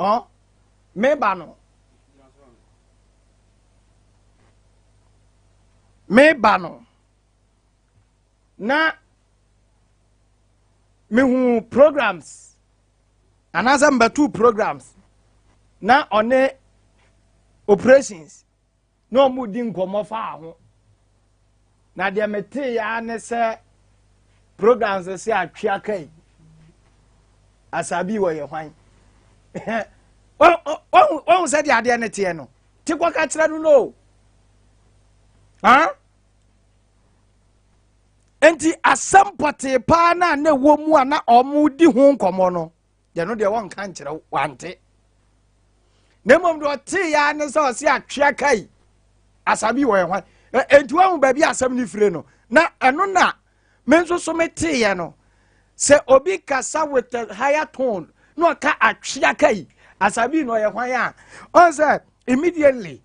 oh me bano na me hu programs another number 2 programs na one operations no mudi nkomo fa ho na de mete ya ne se programs se atwa kai Asabee wo ye hwan o se de ade ne te no ti kwa ka kira no ha enti asampate pa na na wo mu ana omudi ho nkomo no de no de won kan kira wante nemom do te ya ne so se atwa kai Asabee wo ye hwan enti wo ba bi asam ni fire no na eno na menso so mete ye no se obi kasa with a higher tone no ka atwa kai Asabee no ye hwan a on say immediately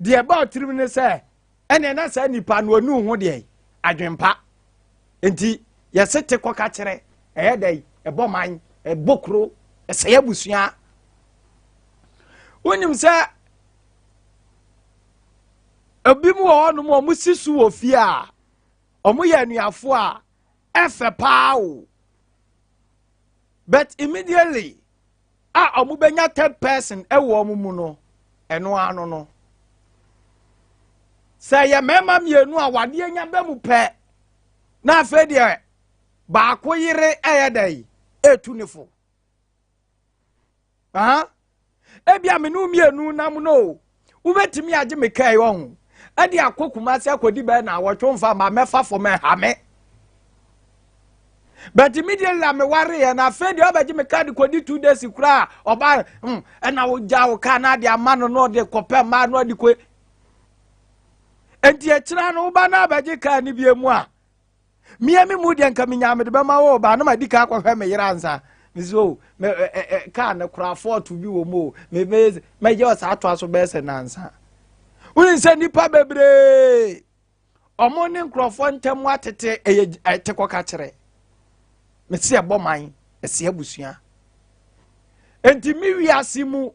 the about 3 minutes say ene na sa nipa no anu ho de adwempa enti ye sete koka kire dai eboman ebokro eseye busua wonim say obi mu ono mo musisu ofie a omo ye anuafo a efe paawo but immediately omo benya 10 person ewo omo mu no eno ano no say ye mema mienu a wade nya ba mu pe na afa de ba ko yire dai etunifo ebia me no mienu nam no ubetimi age me kai wo ade akokuma se akodi ba na awotwomfa ma mefa fo me ha me but immediately me worry na afa de obaje me card kodi 2 days kura oba na wo jawo ka na de amano no de kope ma no de ko enti ekira no ba na abaje ka ni biemu a miami mu de nka minyame de ba ma wo ba na ma dika akwa me yira ansa mizo me ka na kura fort bi wo mo me je osa ato aso be se na ansa uni se nipa bebre omo ne nkrofo ntem atete ete koka kire me se eboman ese abusua enti mi wiase mu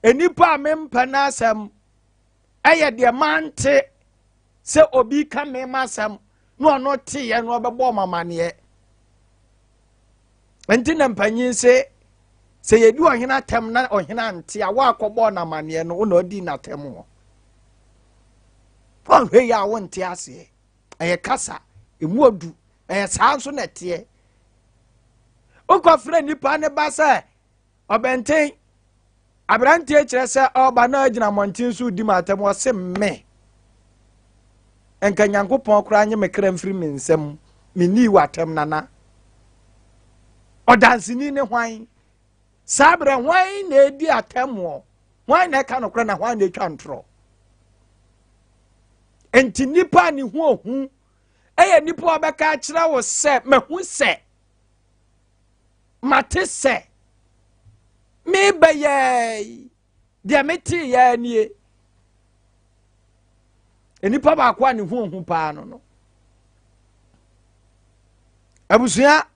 enipa mempa na asam de mante se obi ka me masam no ono te ye no bebo mamane enti na mpanyin se yedi ohina tem na ohina nte a wa akọbọ na mane no na odi na tem ho hwe ya wonte ase eye kasa emu odu eye sanso na te okofre nipa ne ba se obenten abrante kire se oba na agina montin so di matem o se me enka nyankopon kura anye me kra mfiri me nsem me ni watem nana odansini ne hwan sabre hwan na edi atemo hwan na ka no kra na hwan na etwa ntro enti nipa ni hu ohu eye nipa obeka kira wo se mehu se mate se me baye de meti ya nie enipa ba kwa ni hu ohu pa no abusua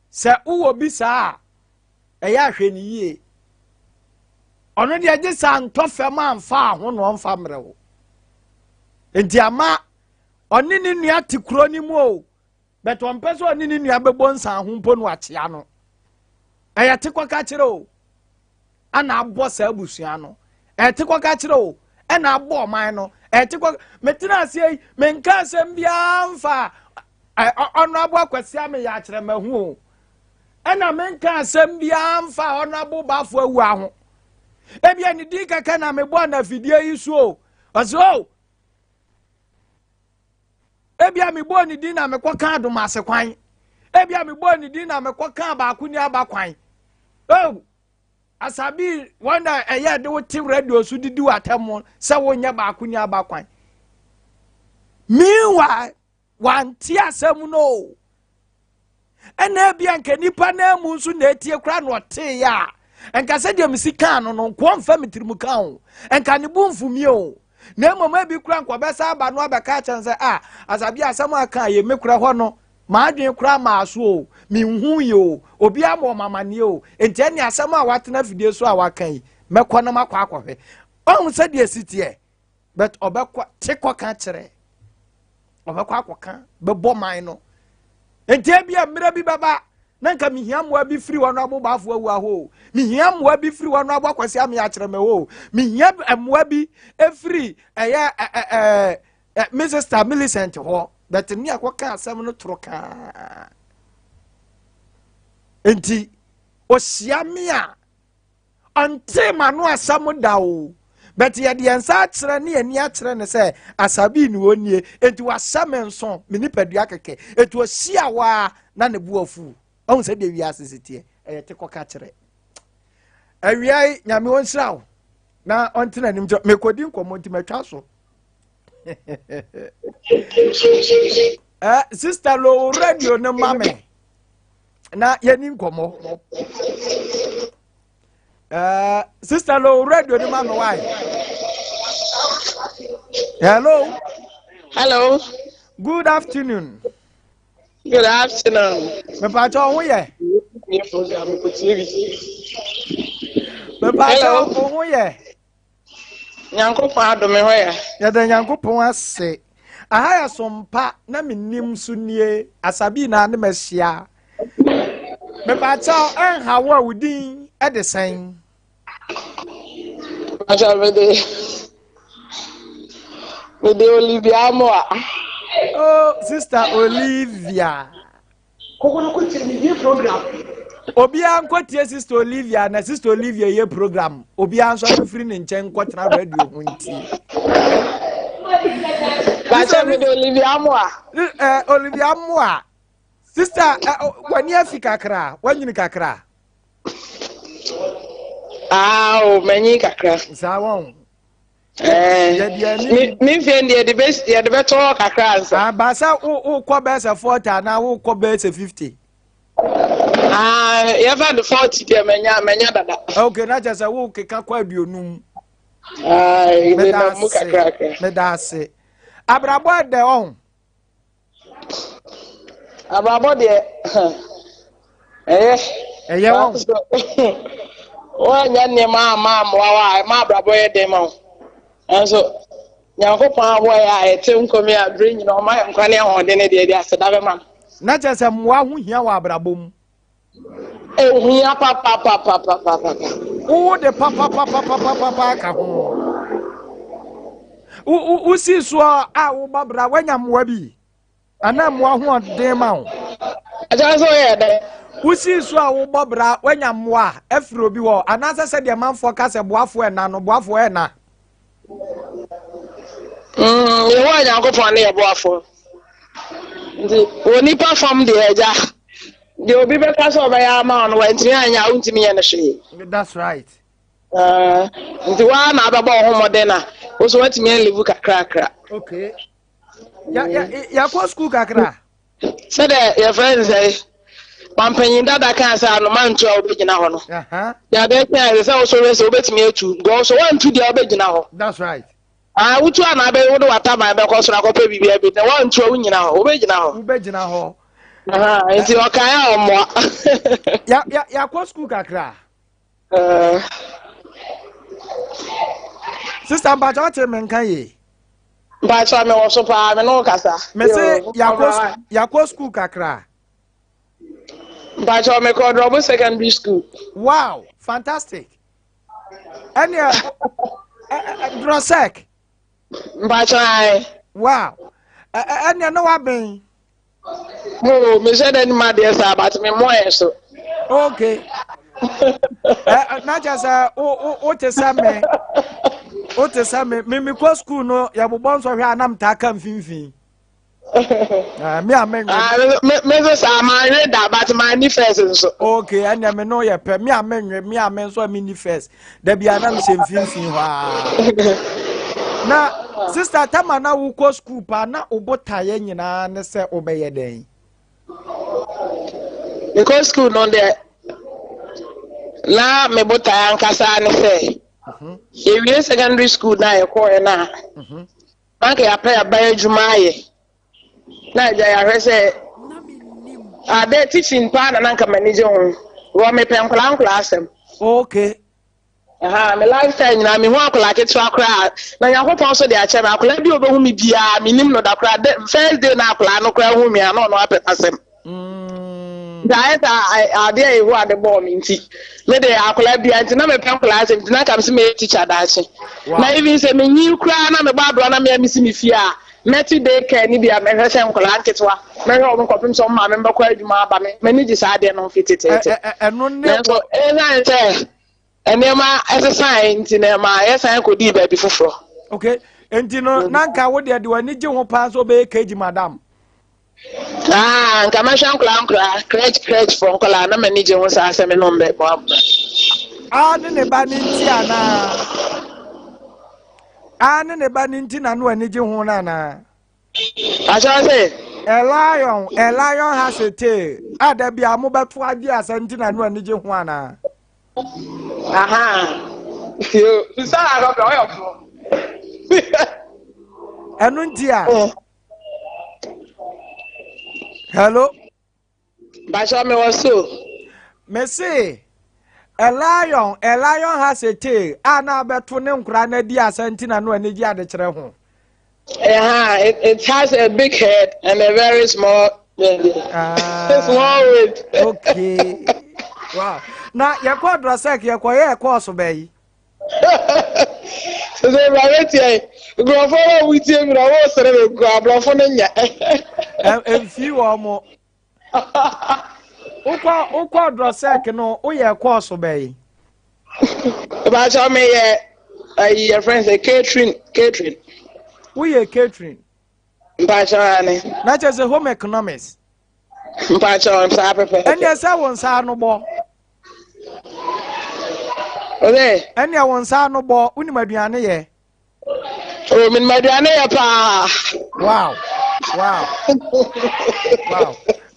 se uwo bisa eya hwe ni yie ono de age sa ntofem amfa ho no mfa mrewo enti ama oni ni nua tikuro ni mu o beto mpeso oni ni nua bebo nsa ho mpo no akea no eya tikwa ka kire o ana abo sa abusua no tikwa ka kire o na abo man no tikwa metina asie menka asem bia mfa ono abo akwasi ame ya kire mahu o ena menka asem bia mfa ono abo bafo awu aho ebia ni di kaka na mebo na fidie yiso ozo ebia mi bo ni di na mekoka adomase kwan ebia mi bo ni di na mekoka ba akuni abakwan oh Asabee wanda eye de wo tim radio so didi watam se wonya ba akuni abakwan miwa wanti asem no ena ebia nke nipa na mu nso na etie kra no te ya enka se de misika no no ko mfa mitirimu ka ho enka ne bu mfumi o na mama bi kura nko besa aba no abeka chanse Asabee asem aka ye mekura ho no ma adwen kura ma so o me hu yi o obi am mama ne o enti ene asem a watena fidie so a wakan mekọ na makọ akọhwe on se de sitie but obekọ tekọ ka kire obekọ akọka bebo man no enti bia mira bi baba na nka mihiamwa bi firi wano abobafo awu aho mihiamwa bi firi wano abakwasi am ya kire me wo mihiamwa bi efiri Mrs. Millicent ho but ni akwaka asem no troka enti osiame a ante manu asam dawo but ye de ensa akire ne ani akire ne se Asabee ni wonie enti wasam enso me nipadua keke enti osia wa na ne buafu on se de wi asisitie te koka kire awiai nyame wonsraw na ontena nim me kodi nkomo nti matwa so sister lo radio ne mame na yeni nkomo sister lo radio ne mame why hello good afternoon me pa cho ho ye me pa cho ho ye Nyankopon adome ho ya da Nyankopon ase aha ya Sompa na Mennim sunie Asabee na ne mahia me pa cho en hawo awudin e de sen aja me de Olivia Moa oh sister Olivia kokono ko tiri program obi an kwatie sister Olivia na sister Olivia ye program obi an so afiri ne nchen kwatra radio hunti aja me de Olivia Moa Olivia Moa sister wani afika kra wanyini kakra o manyi kakra zawon mi fendi the best the better kakra ansa basa o ko be se 40 na o ko be se 50 you have the 40 there menya dada okay na just wo keka kwa aduonum me na mu kakra me da se abrabo de on ababo de won o nya ne ma wa ma abrabo ye de ma anso Nyankopon abo ya ete nkomi adre nyina o ma nkwane ho de ne de aseda be ma na just mwa hu hia wa abrabom hia papa o de papa ka ho u si so a wo babra wanya mwa bi ana mwa hu de ma ho aja so ye de u si so a wo babra wanya mwa afro bi wo ana se de manfo ka se boafo ena no boafo ena ye wa Nyankopon ne ye boafo ndi oni pa fam de eja de obi be ka so ba ya ma on wantimi anya untimi ye ne hwe that's right ndi wa na ababa ho modena o so wantimi en levu kakra okay ya ko school kakra se de your friends say pampanyin dada kan say no man to obegina ho no ya de kan say o so we say obetimi etu go so wan tu de obegina ho that's right utu ana abe wo do wata ma be ko so na ko pe bibia bi na wan tu wunyina ho obegina ho enti o kan ya omo ya ko school kakra sister Mbacha what men kan ye Mbacha me wo so pa me no kasa me say ya ko school kakra Mbacha me ko drop secondary school wow fantastic and Drosek Mbacha wow and no wa ben me said any ma dey say but me mo so okay not just o te same me ko school no ya bobon so hwe anam ta kan finfin me amen me so say ma read about my ni first so okay and me no ye pe me amen so me ni first da bia na me finfin hwa na sister tama na wo ko school pa na obotaye nyina ne se obeye den because school no there la me botaye ankasa ne se we secondary school na e ko na bank ya pay ya buy adwuma ye na ja ya hwe se They teaching pan and anka manager on. Wa me pen kula asem. Okay. Me lifetime na me ho akola ke twa kra. Na yakopon so de a che me akola bi obehu me bia minim no da kra. First day na akola no kra hu me no apesem. That I dare who are the bomb in tea. Let the akola bia nti na me pen kula asem nti na kam se me teacher da che. Na even say me new kra na me ba bro na me misi me fia. Meti de ke ni bia me hwese nkola nketwa. Me hwe omo kopim so ma me mbakwa adwuma aba me ni gisa ade no fititete. Eno ne so na say enema exercise nti na ma yesan ko di ba bi foforo. Okay. Enti no nanka wo de wani je ho pa so be keji madam. Nka ma hwan kula crèche for nkola na mani je ho sa asem no mbe bo abba. Ne ba ni nti ana. Ne ba ni nti na no ani je ho na na. Acha say A lion has a tail. Ada bia mo beto ade asanti na no ani je ho ana. Yo, Sara go be oyofo. Enu ntia. Hello. Basho me was so. Me say a lion has a tail. Ana beto ne nkura na di asanti na no ani je ade kire ho. It has a big head and a very small small head. Okay. Wow. Na yakwa drasek yakwa ye course be. So say right go follow with him na wo sere be go ablofo no nya. Emfi wo mo. Ukwa drasek no wo ye course be. Ba cha me ye your friends say catering. We are catering. Mpachane. Na just a home economics. Mpachane sa prepare. And yes, I want sa no bo. Okay. And ya want sa no bo. Uni maduane ye. Oh, min maduane ye pa. Wow.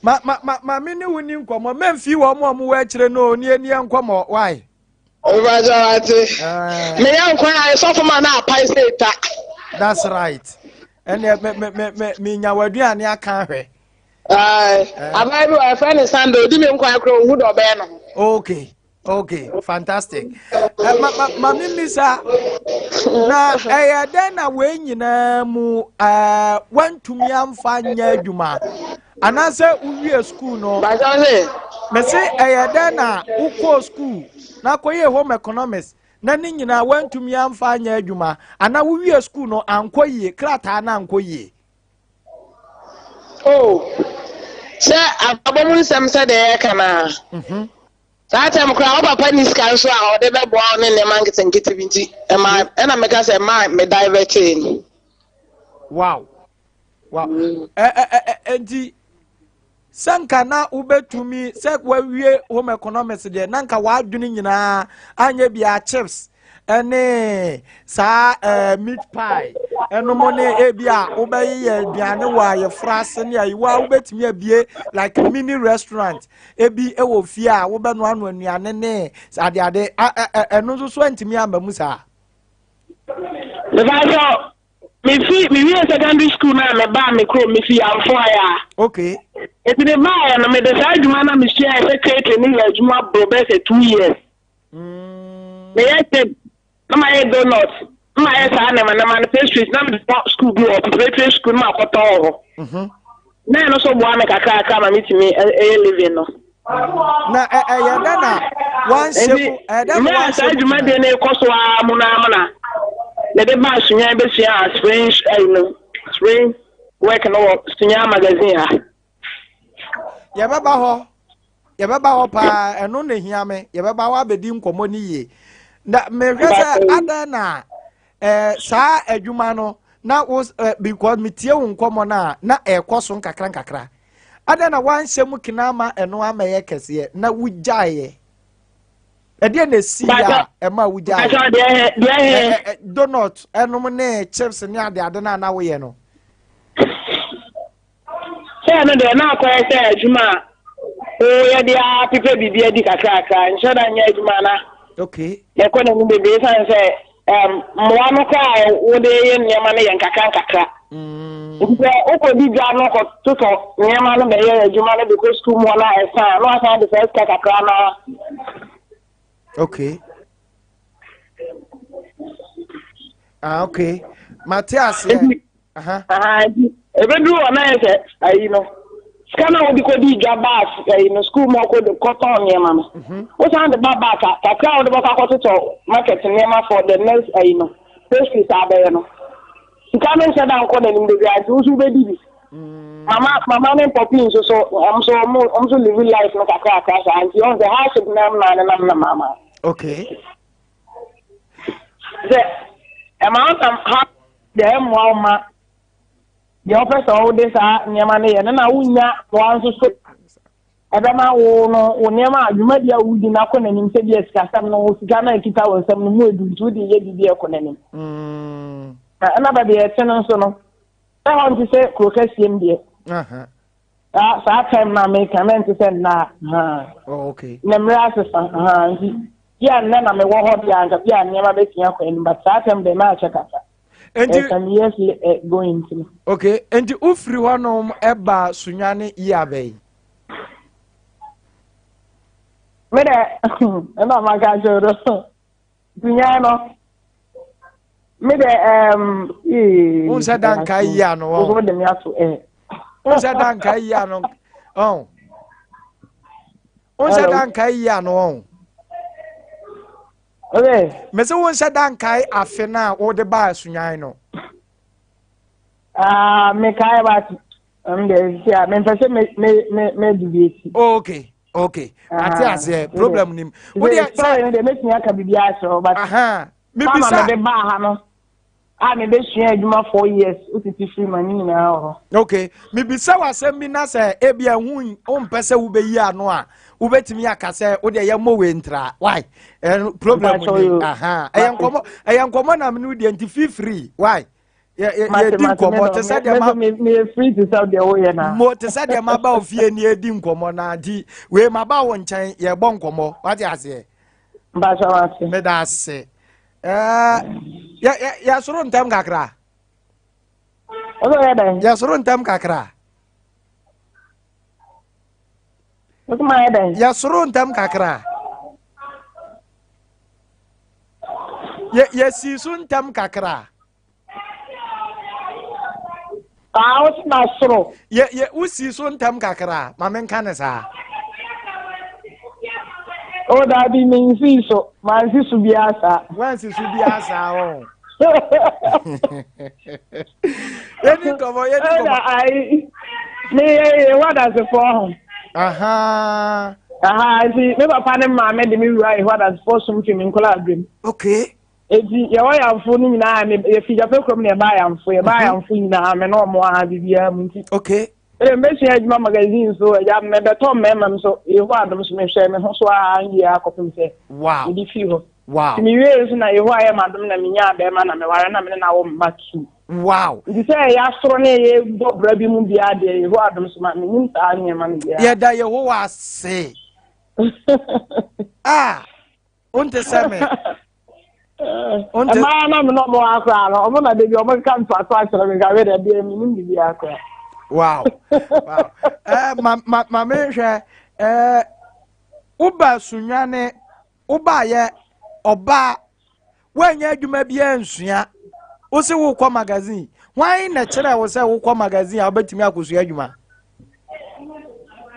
Ma mini wuni nkomo. Memfi wo mo mo we kire no ni ani nkomo. Why? Mpachane. Me yan kwa so for man na pai say ta. That's right. And me nyawaduane aka hwe. Abai my friend is Sando, di me nkwa akro hu do be no. Okay, fantastic. Ma mimisa na den na we nyina mu wantumi amfa nya adwuma. Anase uwie school no. Ba say me say den na ukọ school na koye home economics. Na ni nyina wantumi amfa anya adwuma ana wo wie school no ankoyie krata na ankoyie se abomun sam se de kana sa tem kra papa ni ska so a ode be bo ne ne manketenkete binti e ma na meka se ma me diverting. Wow. Enti sanka na ubetumi se wawie home economics de nanka wadwene nyina anya bia chips ene sa meat pie eno mo ne ebia ubeyi aduane wa ye frase ne ayiwa ubetumi abie like mini restaurant ebi ewo fie a wo be no anu anuane ne ade eno so antimi amamu sa me secondary school na me ba me kro me fi amfo ya. Okay. Eti de ba na me de sa adwuma na me share secretary ni adwuma bro be say 2 years. Me yete na my donut. Ma yesa na man pastries na me school go up preparatory school ma kwata ho. Na no so bo ame kakra ma mitimi living no. Na ya na one shemu one adwuma de na ekoso amuna. The demand Sunyani be spring work no Sunyani magazine. Ya baba ho pa eno na hia me ya baba wa bedi nkomo ni ye na me hwese ada na sa adwuma no na because me tie wo nkomo na ekoso nkakra ada na wan hyem kinama eno amaye kese na wujaye ede na si ya ema wujaye donut eno ne chips ne ade na wo ye no say no de na akwa say adwuma ye dia pipe bibia di kakra nsho da nya adwuma na okay ye ko na mu bebe san say mo anu kwa wo de ye nyama na ye nkakra Oko di dwa no ko to nyama no be ye adwuma no because school mo na esa no asa the first kakra na. Okay. Okay. Matthias, yeah. Ebedu ona ese ayi no. Skana odi ko di dwa bas ayi no school mo ko de cotton nyama no. O san de baba kakra odi baka ko to market nyama for the next ayi no. Pastries abaye no. Skana se dan ko de nim de bia ju be di. Mama and Poppy so I'm so living life no kakra and you on the house of na mama. Okay. The amount of them ma the office all this nyama na unya wan so adama wo no nyama adwuma dia wudi na ko nanim se dia sikasam no sika na kita wo sam no mu edu di ye di ko nanim. Na ba de eteno so no I want to say crocasium dear. That time na make comment to send na. Oh, okay. Nemra yeah, none of me walk and yeah, never making up but that time they match a cat. And yes, going to. Okay, and the Ufri one eba Sunyani Yabe. Mede, and my God, Sunyano. Mede unsa dan kai ya no wo de me aso unsa dan kai ya no oh unsa dan kai ya no okay me se unsa dan kai afe na wo de ba Sunyan no me kai ba de sia me pese me debate okay ati ase problem nim wo de say de me tia ka bibia so but me bisa de ba ha no me be sua adwuma 4 years utiti free money na ho okay me bisa wasem bi na se ebia hu o mpese wo be yi ano a wo betimi akase wo de ye mo we ntra why problem ni eyankomo na me no de anti free why ye di nkomo te se de ma me free to sell the way na mo te se de ma ba ofie ni edi nkomo na di we ma ba wo nchen ye bo nkomo what you say ba so what me da se ya suru ntam kakra. Odo ya dai. Ya suru ntam kakra. Odo ma ya dai. Ya suru ntam kakra. Ya si sun ntam kakra. O na suru. Ya usi sun ntam kakra. Mamen kanesa. O da bi min si so man si su biasa oh yedi komo ai me what does it for see me papa ne ma me de me wura what does for something in kola dream okay edi ya wa ya mfo ni nyina me e fi jape krom ne ba ya mfo nyina me no mo ha bibia mu nti okay Mesi adwuma magazine so ya me beto mema so e ho adom so me hwe me ho so anyi akopim se wow di fi ho wow mi we so na e ho aye madom na me nya be ma na me ware na me na wo matu wow di se ya soro na ye dobra bi mu bia de e ho adom so ma me nim ta anya ma bia ye da ye ho wa se onte seme onte ma na me no mo akra no mo na de bi o mo kan to ato asere me ga we de bi mi nim bi akra. Wow. Ma menhwe uba Sunyani uba ye oba wanya adwuma bia nsua wo se wo kwa magazine why na kire wo se wo kwa magazine a obetimi akosua adwuma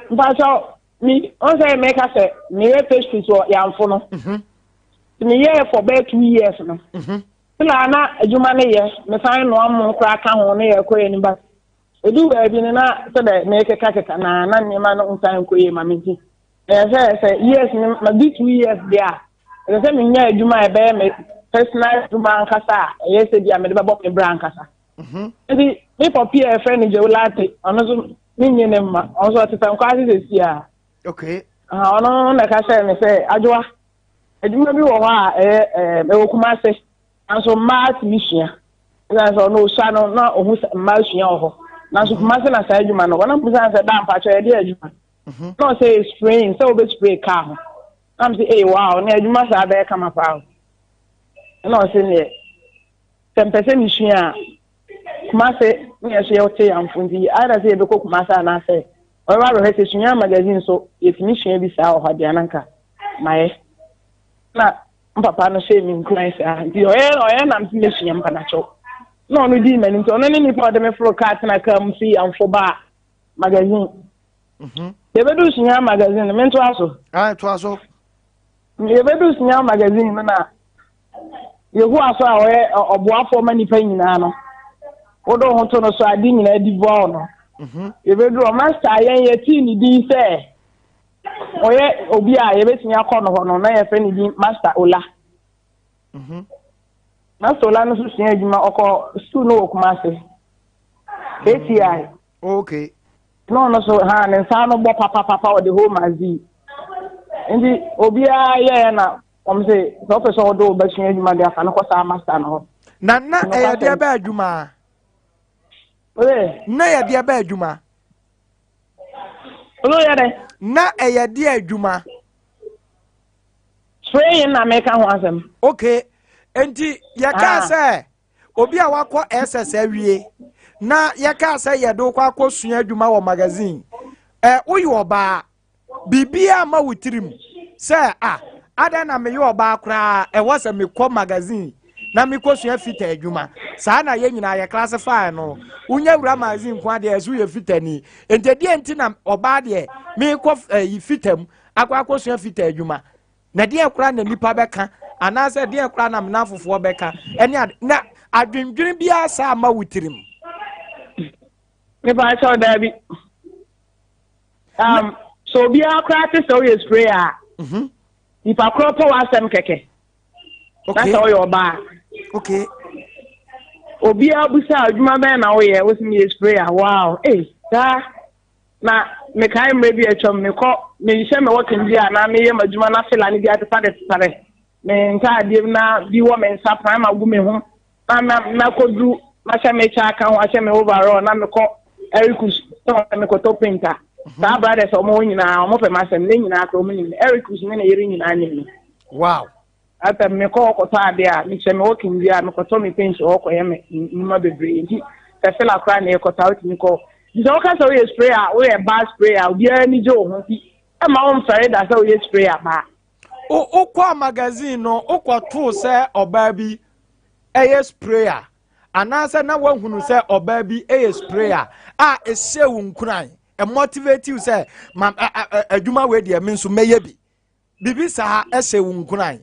Mpacho mi on say make us me pastry so yamfo no me ye for about 2 years no na adwuma ne ye me san no am kra ka ho ne ye koye ni ba edu ba bi na so da me keka na nyema no nsan koye ma me ti say yes ma bi 2 years dia say me nya adwuma e be me personal adwuma nkasa ye se dia me de ba me bra nkasa edi me papi e friend je ulate ono so me nyene ma ono so tetan kwa ase sia okay ono na ka say me say adwa adwuma bi wo ha e okuma se anso mat mission na so no sha no na ohun ma sua ho na so kuma se na sa adwuma no wana pusa say dan pa cho e de adwuma no say spraying so be spray car ho am say wow na adwuma sa be kama pa no say ne tempese mission Kumase me she yote amfunzi ada say be ko Kumase na say o wa ro he Sunyani magazine so yetimi hwe bi sa o ha dia nanka maye na papa no she mi nkran sa nti o ye na mti me hwe mpa na cho no no di mani nti ono ni nipa de me fro card na kam si amfo ba magazine yebedu Sunyani magazine me nto aso to aso yebedu Sunyani magazine na yehu aso a o ye oboafo manipa nyina no odo ho to no so adi nyina di vo no yebedu o master yen ye ti ni di se oye obi a yebetimi akọ no no na ye fe ni di master ola master ola no so sua adwuma ọkọ school no Kumase ATI okay no so ha ne nsa no bo papa o the whole mazi ndi obi a ye na say professor odo ba sua adwuma de aka no ko sa master no na e de ba adwuma na ye de ba adwuma Olo yare na eye de adwuma spraying na make ho asem okay enti ye ka say obi a wakọ SS awie na ye ka say ye do kwa akosua adwuma wo magazine uyi oba bibia ma wutirim say ada na me ye oba kra wo say me kọ magazine na me kosua fita adwuma saa na ye nyina ye classify no unya wura magazine kwa de ezu ye fitani entedi enti na oba de me kọ fitam akosua fita adwuma na de kra na nipa beka anase de kra na mnafofo beka eni na adwendwen bia saa ma wutirim me ba cho da bi so bia kra te so ye sprayer nipa kro po wasem keke okay na so yo ba okay obi abusa adwuma be na wo ye wo sim ye sprayer wow da na me kai mre bi echom me ko me hye me working dia na me ye madwuma na fela ni dia te pare me nka ade na bi wo me nsa prime agu me ho na kodu ma hye me cha aka ho hye me overall na me ko Ericus so me ko to painter sa brothers o mo nyina o mo pe ma sem ne nyina ka o mo nyina Ericus ne yeri nyina nyina wow ata me ko to ade a me hye me working dia me ko to me paint o ko ye me nima bebre nti se fela kra na e ko ta otimi ko so ka so ye sprayer we e bar sprayer obi ani je o ho ti e ma on fere da so ye sprayer ba o kwa magazine no o kwa to se oba bi eye sprayer anase na wahunu se oba bi eye sprayer a ehye wo nkuran e motivate you say adwuma we de me nso meye bi bibi sa ehye wo nkuran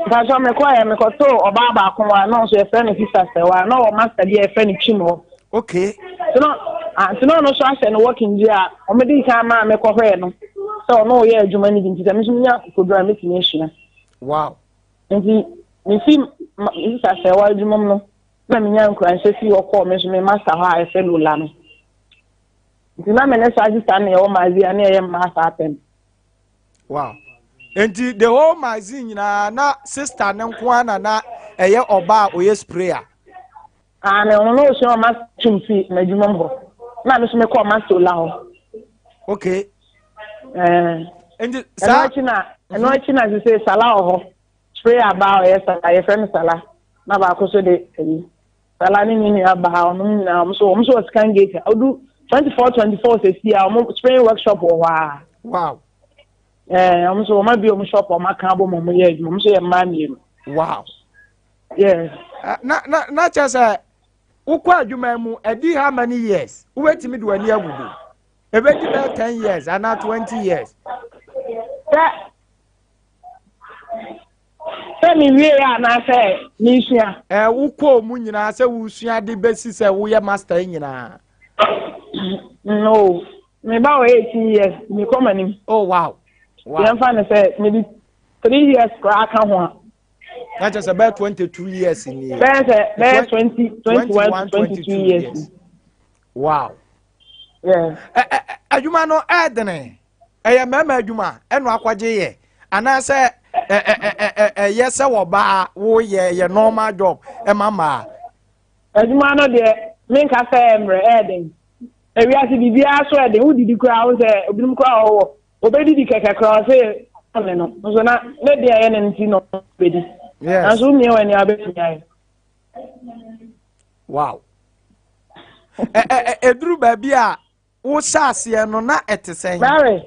ba so me ko to oba ba ko wa no so e fere ni sister se wa no o master bi e fere ni chimo okay no so ase no working dia o me di ka ma me ko hwe no so no ye adwuma ni nti me so nya kodura me tini ehia wow nti me fi isa se wa adwuma no na me nya nkran se fi okọ me so me master ha e fe no la no nti na me ne sa register na e o mazi na e master atem wow enti the whole magazine na sister ne nko ana na eye oba oye sprayer me no so master chumfi na adwuma mbo na me so me ko master la ho okay and sa china say sala ho spray about yes I friend sala na ba ko so de sala ni aba no na so scan gate odu 24 say see spray workshop wow so ma bi shop o maka abo mo ye so ye ma mi wow yes na chasa ukwa adwuma mu edi how many years uwetimi do ani agugu ebedi be 10 years and 20 years me wie ya na say ni sua ukọ mu nyina say wo sua de besi say wo ye master nyina no me ba 18 years me come ani oh wow yan fa na say maybe 3 years crack ho that just about 22 years in here that's 21 22 years wow yeah adwuma no edene eye mama adwuma eno akwaje ye ana say yes wo ba wo ye normal job mama adwuma no de me nka say emre eden ewi ase bibia so eden wo didi kura wo say obinum kura wo obedidi keke kura say no so na me de aye ne nti no bedi yes aso mi wani abetumi aye Wow. Edru baby a wo saase no na etesen. Mary.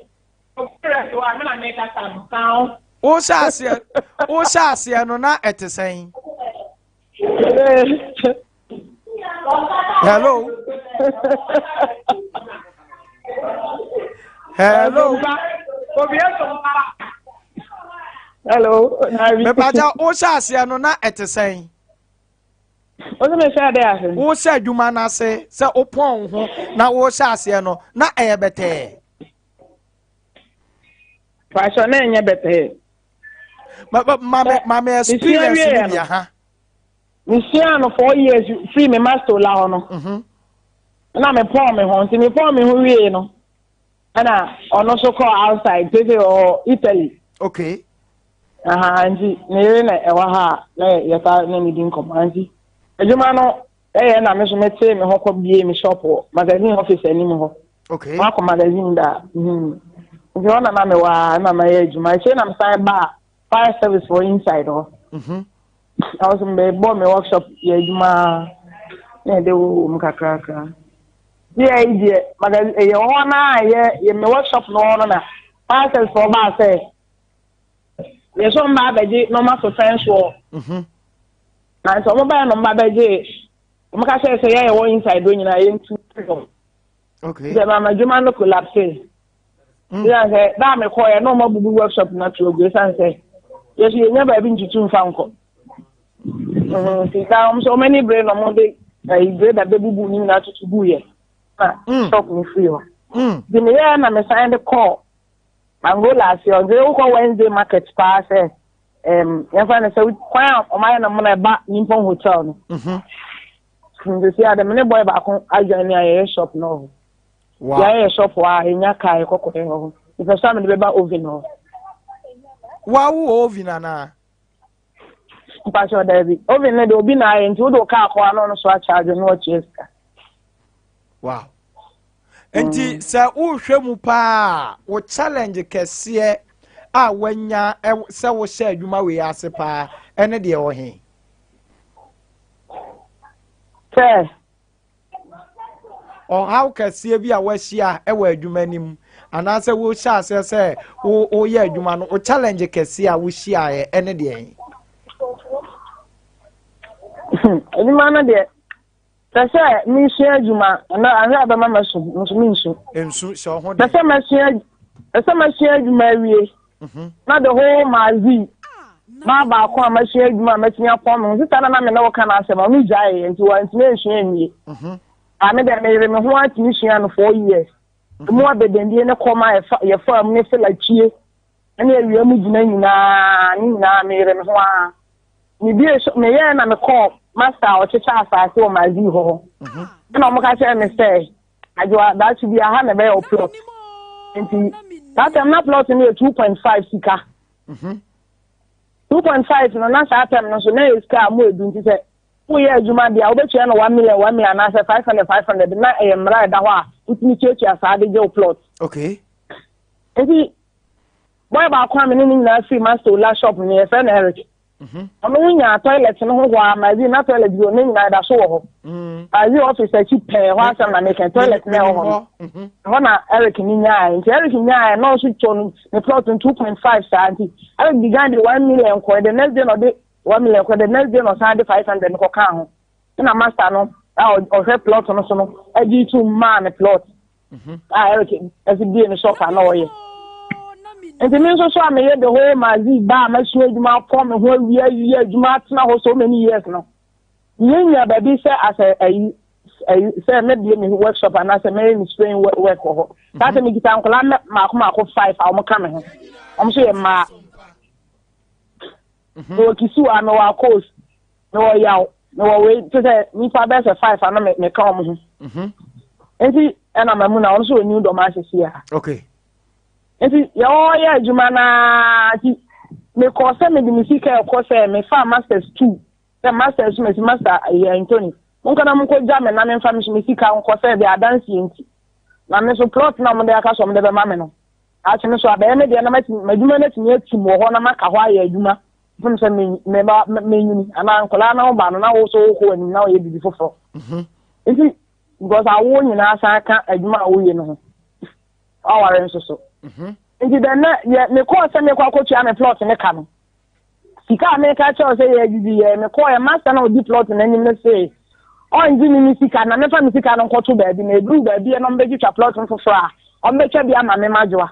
I'm gonna make a sound. Wo saase no na etesen. Hello. Hello. Hello. Me paja wo saase no na etesen. What me say there? Wo sa adwuma na se opon ho na wo saase no na bete. Fashion na enye bete. Mama experience ni bia ha. We see no 4 years free me master la ho no. Na me pour me ho, nti me pour me ho wie no. Ana ono so call outside, Italy or Italy. Okay. Nti ne na e wa ha na ye ta na mi din komanzi. Ejuma no na me so mete me ho ko bie me shop magazine office anim ho. Okay. Wa ko magazine da. Nti ona na me wa na ma ye ejuma. Che na me sai ba fire service for inside ho. I was in the bomb workshop ejuma na de wo mkakraka. Yeah, idea magazine e ona ye me workshop no na fire service for ba say. Ye so mba beji no ma so friends wo. Na so mo ba no mba beji. Mo ka say ye wo inside do nyina ye ntu. Okay. The mama juma no collapse. Yeah, say da me ko ye no mo bubu workshop na tro go say. Yes, you never been to too fanko. So many brain no more day. I grade that baby boo ni na to bu ye. Stop me free. The me na me sign the call. And go last year. They go Wednesday market pass. You find say kwan o my na mo na ba Nippon hotel no. The see the me boy ba ko ajoin ya shop no. Wow. Ya shop wa enya kai kokko ho. If some the ba oven no. Wow, oven na. Pastor David. Oven na do bi na nti wo do ka akwa no so a charge no cheska. Wow. Enti sa wo hwemu pa wo challenge kese a wanya se wo sha adwuma we ase pa ene de wo he. Say. O how kese bi a wo hia e wo adwuma nim anase wo sha ase se wo ye adwuma no o challenge kese a wo hia ene de he. Eni mana de Tase mi share juma na ahia ba mama so mi nso. Ensu so ho de. Tase ma share juma wie. Na the whole mazi. Ma ba ko ma share juma ma tinya pom. Sita na me na wo kana asema mi jae nti wa ntime nhwe nwie. Ame de me yire me ho ati share no 4 years. Mo abedendie ne koma ye fa mu ne fela chie. Ani awie mu gina nyina me yire me ho a. Ni bi me ye na me call master o chicha asase o mazi ho. Na mo ka say me say ajo that should be a hand be o plot. Nti that time na plot ni 2.5 sika. 2.5 no na sa time no so na iska mo edu nti say wo ye adwuma dia wo betua no 1 million na say 500 na e mra da ho a utimi chechi asade je o plot. Okay. Nti boy ba kwa me ni na free master la shop ni e fe na Eric. Ono nya toilet no ho wa ma bi na toilet bi o ni na da so ho. Ayi office chi pe ho asam na make toilet na ho. Ho na Eric ni nya nti Eric nya no so chon the plot 2.5 santi. I began the 1 million ko the next day no de 1 million ko the next day no sand 500 ko kan ho. Na master no o he plot no so no agi to man plot. Eric as be in shop na o ye. And the means also I made the whole mazi ba ma sure juma form ho wie juma tna ho so many years now. Nya baby say as a say maybe me workshop and as a me train work ho. That me gita nkola ma ko 5 a mo ka me ho. Om so ye ma. No kisu a no wa course. No yaw. No we to say me fa be say 5 a no me ka om ho. Enti na mamu na on so new do ma hyesia. Okay. Enti ya juma na ti me ko se me di misika ko se me fa masters 2 the masters me master Anthony nko na mko ja me na me fa me misika nko se be adansi enti na me so plot na mo de aka so me de be ma me no a che me so abe me de na ma juma na ti ati mo ho na maka ho aye juma from some me ana nkola na ba no na wo so ko ani na ye bibi foforo nti because awo nyina asa adwuma awo ye no ho aware nso so nti then me call se me kwa kotua me plot ne ka no sika me ka cho se ye gidi ye me call ye master na odi plot na nyim ne say on di ni sika na me fa me sika no nkoto ba bi na ebru ba bi no mbeji twa plot foforo a o mbetwa bi ama me majoa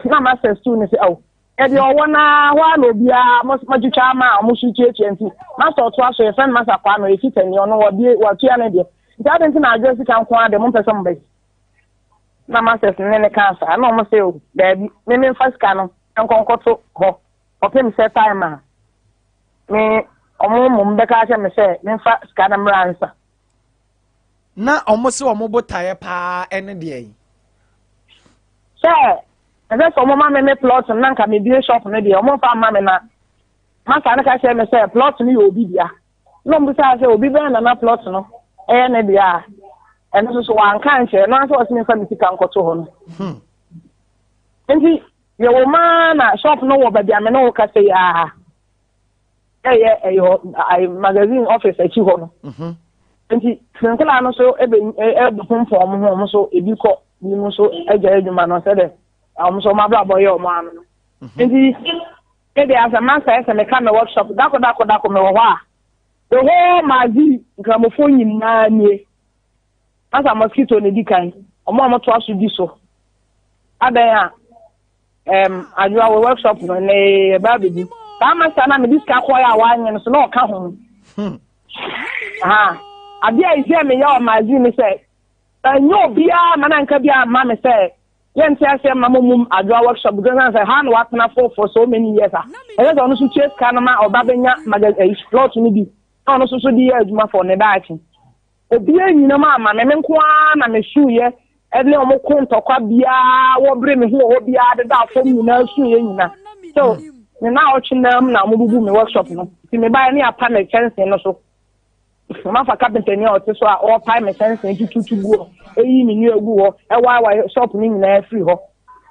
na master stu ne say oh edi owona wa no bia majucha ma amusu chienti master to aso ye friend master kwa no efitani ono wa tua na de nti nti na address kan kwa de mo pese mbe na master ne cancer na mo say o baby me first kan no nkonkoto ho opem set time a me omo mbe ka che me say me fa scan na mransa na omo se omo botaye pa ene de yi ese so mo ma me plot na nka me bi shop no de omo fa ma me na maka na ka che me say plot ni obi bia no mbu sa say obi be na plot no ne bia eno so wan kan che no so me fa me sika nkoto ho no nti ye wo ma na shop no wo ba bia me no ka say ai magazine office achi ho no nti nkela no so ebe honfom ho so ebi ko ni mo so eja eduma no se de so ma bla boy o ma no nti ebe as a master ese me ka me workshop dako me wo ha the whole mazi gramophone nyina nie asa mosquito ne dikan omo to aso di so adan ajua workshop no ne ba bebi ka master na me diska ko ya wa nyen so na o ka ho abia ise me ya o mazi me say nyo bia mana nka bia ma me say yenti ase mamum ajua workshop because I say han what na for so many years e so no so chase kan ma obabenya magazine plot ni bi no so di adwuma for ne daaki obi anyina ma me nko na me shuye ele o mo kontokwa bia wo bre me ho bia de da fo nyina shuye nyina so me na o chinam na mo bubu me workshop no ti me ba ni apa me chance no so ma fa carpenter ni o ti so a o pa me chance ni tutu guo eyi mi ni egu ho e wa shop ni nyina free ho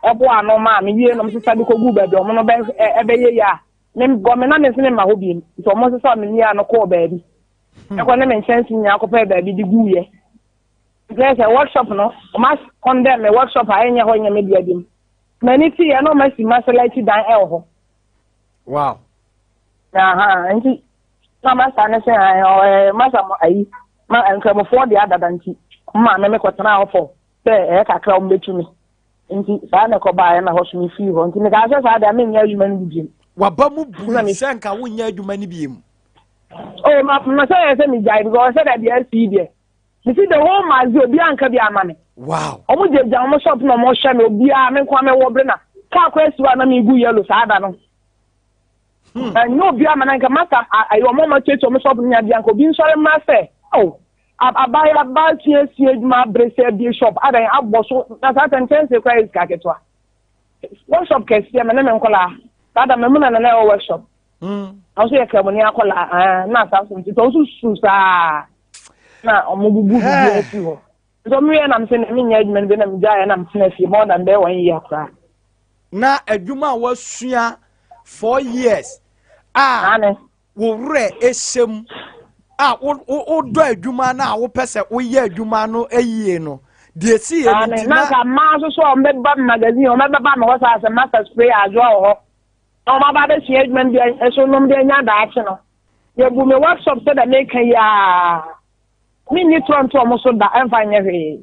e bo ano ma me wie no msesa de ko gu ba de o mo no be ebe ye ya me go me na me sene ma ho bi so mo sesa me ni ano ko ba bi e ko na me chance ni akopɛ ba bi di gu ye there's a workshop no o ma condemn me workshop a enye ho nya me dia dim mani ti ya no ma si masalati dan e ho wow nti na ma sa ne se ma sa ai ma enka mo for the other danti ma me ko tana ho fo se e kakra o mbetumi nti sa na ko ba ya na ho so mi fi ho nti me ka se sa da me nya adwuma ni bi waba mu bu se nka wo nya adwuma ni bi mu oh ma say me jai because say that the LC there you see the whole mazi obi anka bi amane wow omo je jam mo shop no mo hye me obi a me kwa me wo bre na ka kwa siwa na me gu yellow sa ada no no obi amane nka masa ayo mo ma checho mo shop nya bi anka obi nsore ma say oh abaya ba tie ma bre say bi shop ada abbo so na sa tense kwa is ka ketwa workshop kesi me na me nkola ada me muna na workshop also ye kabo ni akola na sa so nti to so sa na omogugu bi afi ho so me na me se na me nya adwuma be na me ja na me tena fi more than there 1 year kra na adwuma wasua 4 years wo re esem wo do adwuma na wo pese wo ye adwuma no ayie no de si ye ni na ka ma so me ba magazine o me ba me ho sa se master spray ajo ho no ma ba de si adwuma bi eso no de nya da ache no ye bu me workshop so da make ya me ni tronto mo so da enfa nya he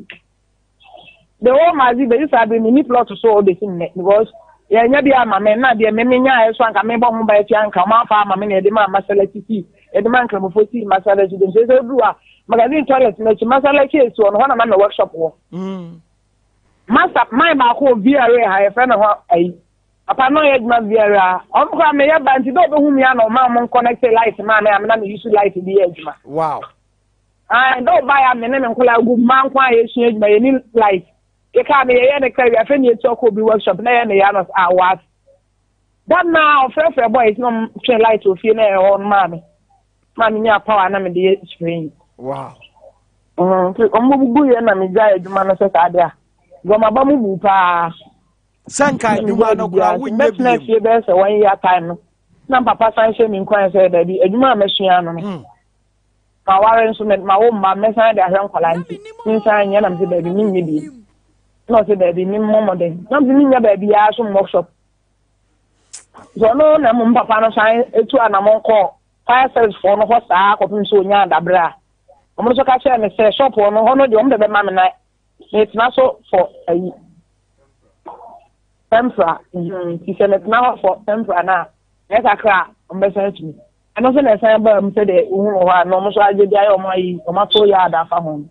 the whole mazi be isa be ni plot so de sin ne because ye nya bi ama me na de me nya eso anka me bo ho ba ti anka ma fa ama me ne de ma masala titi e de man kra mo foti masala titi de so duwa magazine toilet me chi masala ke so no na ma workshop wo master my ba ko VRA ha e fa na ho ai apa no ye ma VRA on kwa me ya ba nti do be hu mi ana o ma mo connect light ma me na me use light bi ye adwuma wow do buy am me nkola gu man kwa ye su adwuma ye ni light e ka me ye ne kra ya fe ni to ko bi workshop na ye ne ya no what that now fair boy is no train light o fie na e on ma me nya power na me de screen wow o mo bugu ye na me ja adwuma no se sa de a go ma ba mu bu pa sanka adwuma no kra wo nya bi be se 1 year time no na papa san hye me nkwan say da bi adwuma mesua no ma ware nso ma wo ma mesan de ahwe nkwala nti nsan nya na me da bi minye bi no say da bi mi momoden na bi minya ba bi ya so workshop so no na mo papa no san etu anamon ko fire service for no ho saa ko pin so nya dabra omo so ka che me say shop no ho no de omo de be ma me na it's not so for Tempra, he said, now for Tempra now. Yes, I cry, I'm messing to me. And also, I say, but I'm saying, no, so I did my soul yard after home.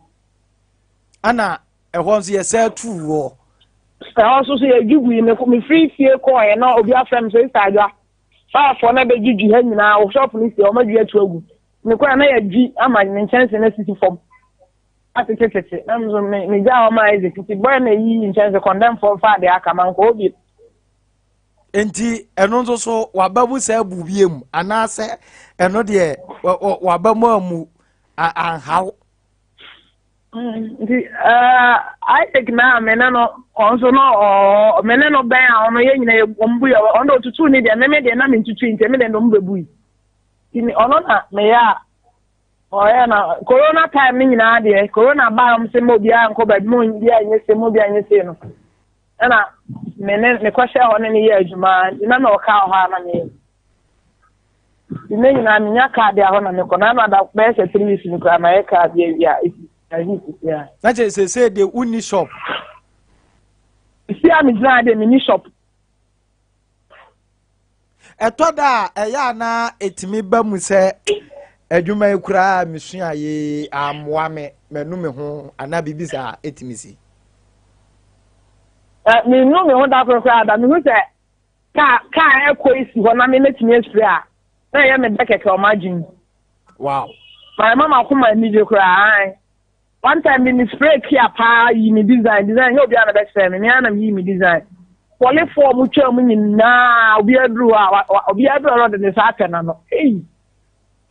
Anna, I want to say true. I also say, you will me free fear coin, and all of your friends say, far for never give you hanging now, shop police, or maybe a trouble. Me quite a G, I'm an chance in a city form. I think it's I'm me down my executive boy in chance of condemn for father I come and go it. Enti eno so wababu se bubiem anase eno de wabamu amu an how I think now menano also no menano ben ono ye nyina ombu ya ono tutu ni de me de na me tutu inte me de no mbebu ini ono na me ya oh yeah na corona time ni na de corona ba am se mo bia nko ba mo bia nye se mo bia nye se no na me kwasha ho ne ye adwuma na na o ka ho na me ni na nya ka de ho na me ko na na da be se 3 weeks ni ko na e ka de ya na je say de uni shop si am jina de mini shop etoda eya na etimi ba mu se adwuma ekura mesua ye amwa me menu me ho ana bibisa etimisi me no me ho da kura da me hu se ka isi ho na me metimi espray a na ye me bekeke o margin wow my mama kuma ni je kura one time me spray kia pa yi me design you be na best friend me ana me design pole form twa mu nyina obi adru ro de ne sa na no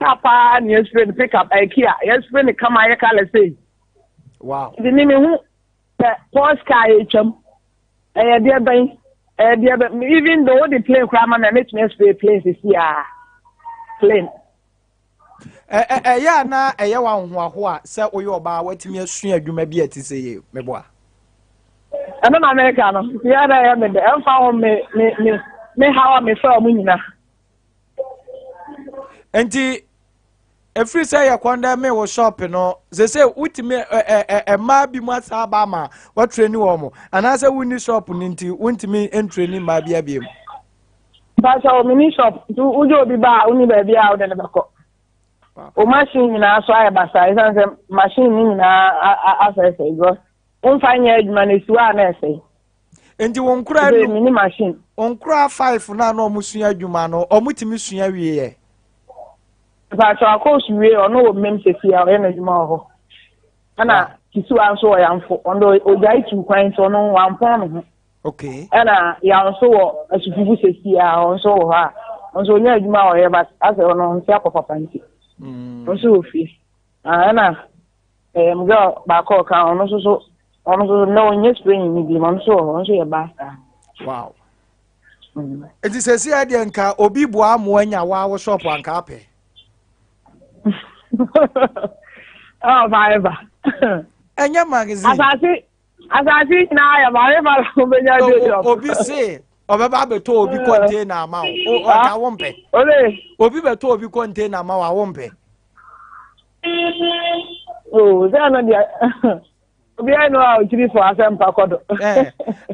Papa, yes, friend, pick up IKEA. Yes, friend, come here, say. Wow. The name who post car, dear Ben, even though the plane cram and make me spray places here. Plane. Yeah, na a one say, oh, you're about what me assume you may be at to say, me boy. I'm an American. Yeah, I am the found me how I may fall winner. Enti every say ya kwanda me wo shop no say utime ma bi mu asaba ma wa train wo mo ana say wuni shop ni nti untime entrain ma bia bia mu ba so mini shop du ujo bi ba uni ba bia o de bako o machine na so ay ba sai say machine ni na asese go on fanya adwuma na siwa na ese enti won kura mini machine on kura 5 na no musua adwuma no o mutimi sua wiye But of course, we are no men to see our energy more. And I kisu answer I am for on the Ojai 2 coins on 1 pound. Okay. And I am so as you see on so her. On so near you now, but as on Sapa Panty. Also, fish. And I am girl back or count also no yes bringing me the monso on so a bastard. Wow. It is a see idea and car obi boa moanya wa shop and carpe. Oh, Viva. And your magazine. As I see now, I am Obi say, Oba to obi contain amount. Oh, I won't pay. Obi to obi contain amount, I won't pay. Oh, then Obi, I know how to for Asam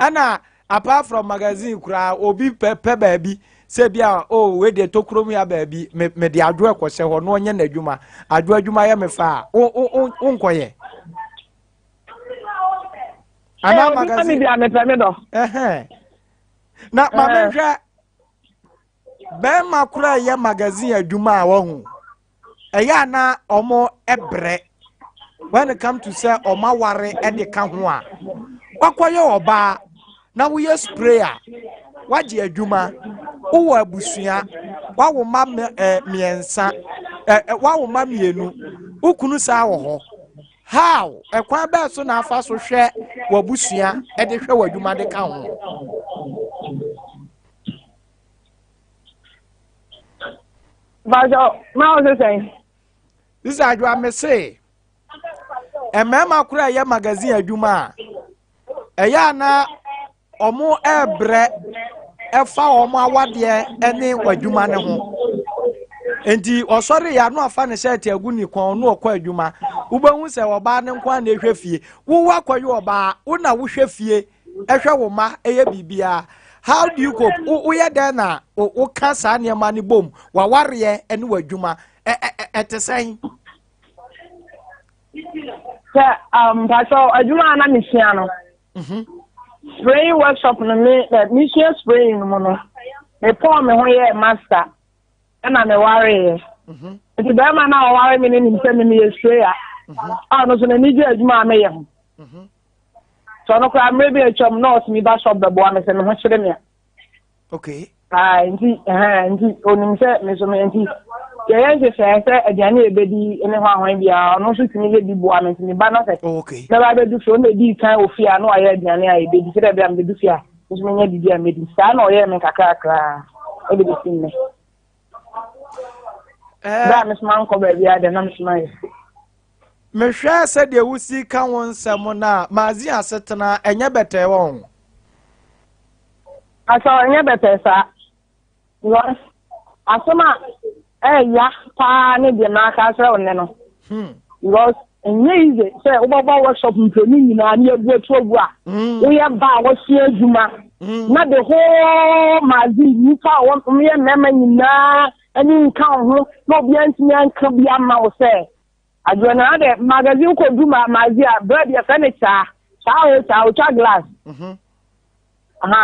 Anna, apart from magazine, cry, Obi pepe baby. Say bia oh we dey tokrom ya baby me dey ado ekose ho no onye na adwuma ado adwuma ya me fa onkoye ana magazine na mamenhwa be makura ya magazine adwuma a wo hu eya na omo ebre when it come to say omaware e de ka ho a kwakoye oba na wo ye sprayer waje adwuma uwa abusua wawo ma miensa wawo ma mienu ukunu sa wo ho how ekwan ba so na afa so hwe wabusua e de hwe wadwuma de ka ho But now the same. This is what I say. A mema kura ya magazine adwuma a ya na omo ebre efa omo awade ene wadwuma ne ho enti osori ya no afa ne shirt aguni kon no okwa adwuma ubehu se oba ne nkwa na ehwe fie wo wakwaye oba wo na wo hwe fie ehwe wo ma eye bibia. How do you cope? Uye dena o kansa ne ma ne bom wa ware ene wadwuma etesen Pastor, adwuma na misiano. Spraying workshop no me that mission spraying no no. Me pour me ho ye master. Na me ware. Enti be ma na ware me ni se me ye sprayer. No so na ni je adwuma me ye ho. So no kwa maybe a chom north me ba shop the boy me se me ho chire me. Okay. Enti onim se me so me enti yeah, say aduane ebedi ene ho ahwan bia no so timi le bi bo amenti ba na say okay na ba be du so na di kan ofia na oye aduane a ebedi se bia me du fia so me nya bibia medi sa na oye me kakra ebedi sin me da me sman ko ba bia de na me sman me hwa se de wusi kan won sem na mazi asetena enye bete won asa enye bete sa yes asoma ya pa ne de na ka sra onne no because enye ize say ubaba workshop mpeni nyina na ebu etu ogu a wo ye ba wo sie adwuma na the whole mazi ni ka wo me mema nyina ani nka ho no bia ntimi anka bia ma wo say adwena de magazine ko duma mazi a bread ya furniture cha glass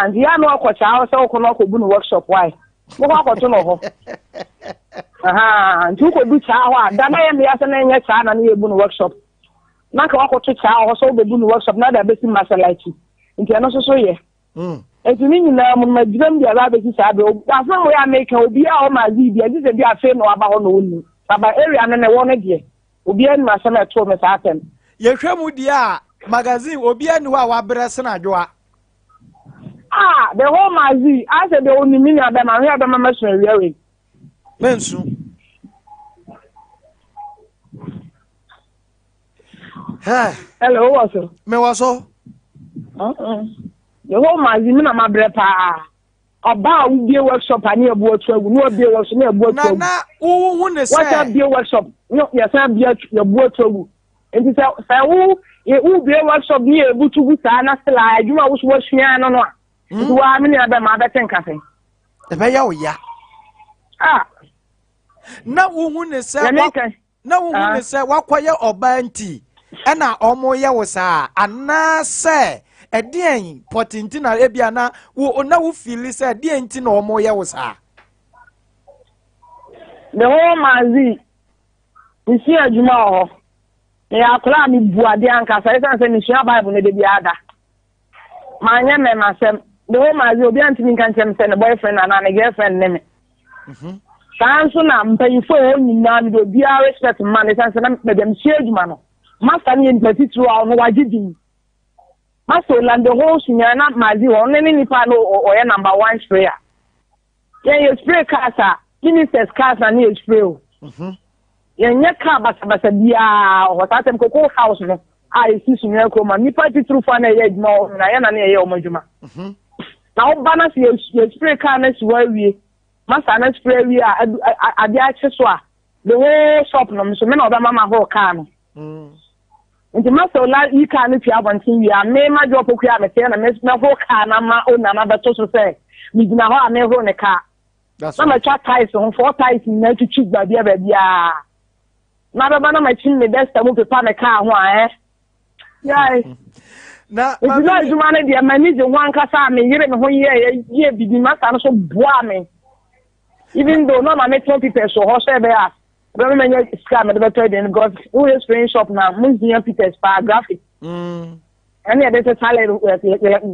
ndi no ko cha so ko no ko bu no workshop why mo ko to no ho nti ko du cha ho a da na ye me ase na nya cha na na ye bu no workshop na ka ko to cha ho so be bu no workshop na da be si masalachi nti ano so ye eti ni nyina mo ma dibam dia ba be si sa be afa mo ya make obi a o ma zi bia di se bia fe no aba ho no oni baba area na wo ne de obi an ma sa na to me sa atem ye hwemu dia magazine obi an ho a wa brese na adwoa the whole mazi I said the only meaning of them I hear them mention really mensu hello also me waso the whole mazi me na ma bre pa oba u be workshop ani ebu otu agu no be workshop na ebu otu na wu ne say what be workshop no yes na be ebu otu agu enti say u be workshop ni ebu tugu sa na sela adwuma wo so wo hwia no no wa me na be ma be tenkafe e be ya oya na wu ne say wakoye oba nti e na omo ye wo sa ana say edien potinti na ebia na wo feel say edien nti na omo ye wo sa the whole mazi isi adwuma ho ya akla mi buade anka say say ni shia bible ne de biada manya me masem the whole mazi obi antimi kan chem say na boyfriend na na girlfriend ne me sanso na mpayifo o nyina mi do bia respect man ne sanso na me dem shia adwuma no master ni ntati tru a no wagidi master land the whole Sunyani mazi o ne ni pa no o ye number 1 sprayer ye spray kasa ministers kasa ni spray o yenye ka basa bia o tatem koko house no isi Sunyani ko ma ni pa tru fa na ye adwuma na ye na ye o madwuma na o balance ye spray ka na si wa wie master na spray wie a dia cheso a the whole shop no so me na oba mama ho ka no nti master la yi ka no tia bontin wi a me ma jo poku a me te na me ho ka na ma o na na beto so say mi gina ho a me ho ne ka na ma cha ties on 4 ties na tutu gba bia ba bia na ba na ma chin me desta mo pepa me ka ho a yai na ma bi juma ne dia mani je wan ka sa me yire me ho ye bibi master no so boa me even though no ma me 20 pesos ho so be a don't many scam at the better than because who is screen shop now Museum Peter's for graphic and yeah there's a talent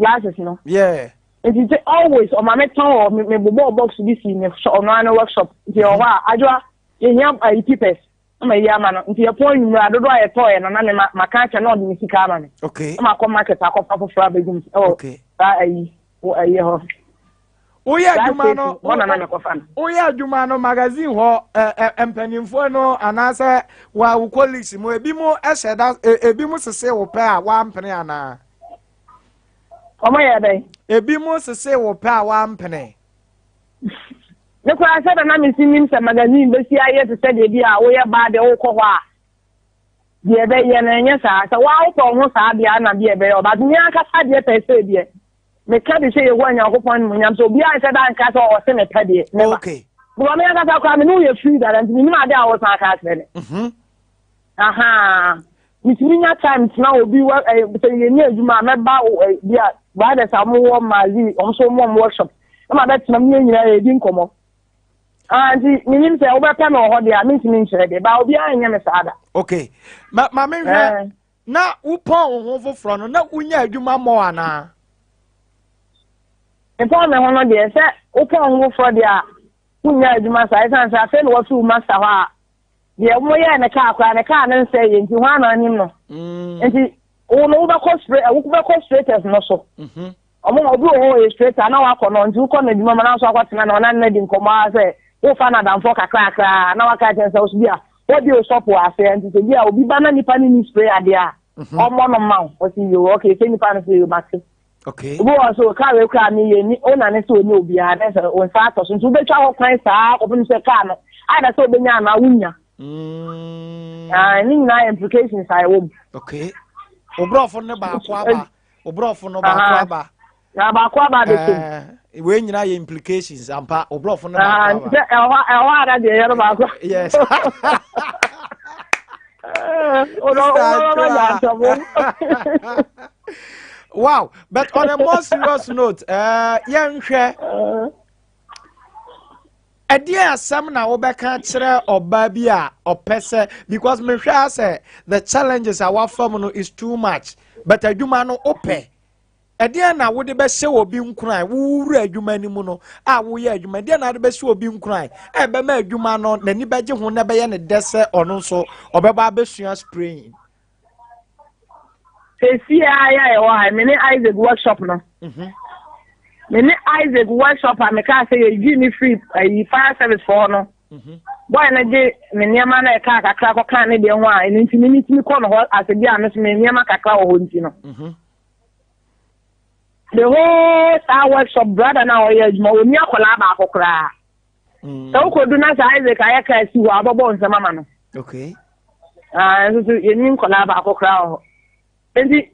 glasses you know yeah and it's always on my metal or me box this in the workshop the ajwa yenya Peter's my yama into your point I don't know a toy and my catcher not in the man okay I'm a market I for okay Oya adwuma no Oya adwuma no magazine ho empanimfo no anase wa wo colleagues mo ebi mo eheda ebi mo sese wo pe a wa mpene ana Omo ya dai ebi mo sese wo pe a wa mpene ne ko asa da na misinim se magazine be si aye te se de bi a wo ye ba de wo ko ho a de be ye na nya sa wa wo ko ho sa bia na bi e be o ba ni aka sa de pe se bi me ka de se ye wa nya ko pon mu nyam so bi a se da nka so o se me pe de okay bo me aka sa ko me no ye free da nti ni ma de a wo sa ka se ne aha mitinya time na obi wa se ye ni adwuma me ba bi a ba de sa mo wo mazi o so mo workshop ma bet na me nyina e di nkomo anti minim se obeta no ho de a mintimi nkyere de ba obi anya me saada okay ma me hwe na upon ho foforo no na unya adwuma mo ana upon me ho no de se upon ho foforo de a unya adwuma sa isan sa fe no wo fi master ho a de mo ye ne ka akwa ne ka ne nse ye nti ho ana anim no nti wo no wo ba ko straight no so omo obi o straight na wa ko no nti ko na adwuma na so akwatena na na di nkomo a se wo fa na damfo kakra na waka tense wo bia wo di o sopo afa nti se bia obi ba na nipa ni spray ade a omo no ma wo si yo okay se nipa no se yo mate okay wo so ka we kra ni ye ni ona ne se oni obi a na se wo fa to so nti be twa ho kwan sa ko bi se ka no ada se obenya na wunya ni na implications I wo okay obrofo ne ba akwa ba obrofo no ba akwa ba na ba akwa ba de we nyina ye implications ampa obrofo no ba ada de yero ba akwa yes wow but on a more serious note yenhwe Edia asem na wo beka kire oba bi a opese because me hwa say the challenges our farm no is too much but adwuma no ope edia na wo de be hye obi nkran wo wura adwuma ni mu no a wo ye adwuma edia na de be hye obi nkran e be ma adwuma no nani beje ho na be ye ne dese ono so obeba abesua spraying see ya wa me ni Isaac workshop no Mene Isaac workshop a meka say you give me free fire service for no. Boy na je me niama na ka kakra ko kan ne de ho a enti me ko no ho asebia no me niama kakra ho enti no. The whole star workshop brother na o ye juma oni akola ba akokra. So ko du na sa Isaac ayaka si ho abobo nsama ma no. Okay. So yenim kola ba akokra ho. Enti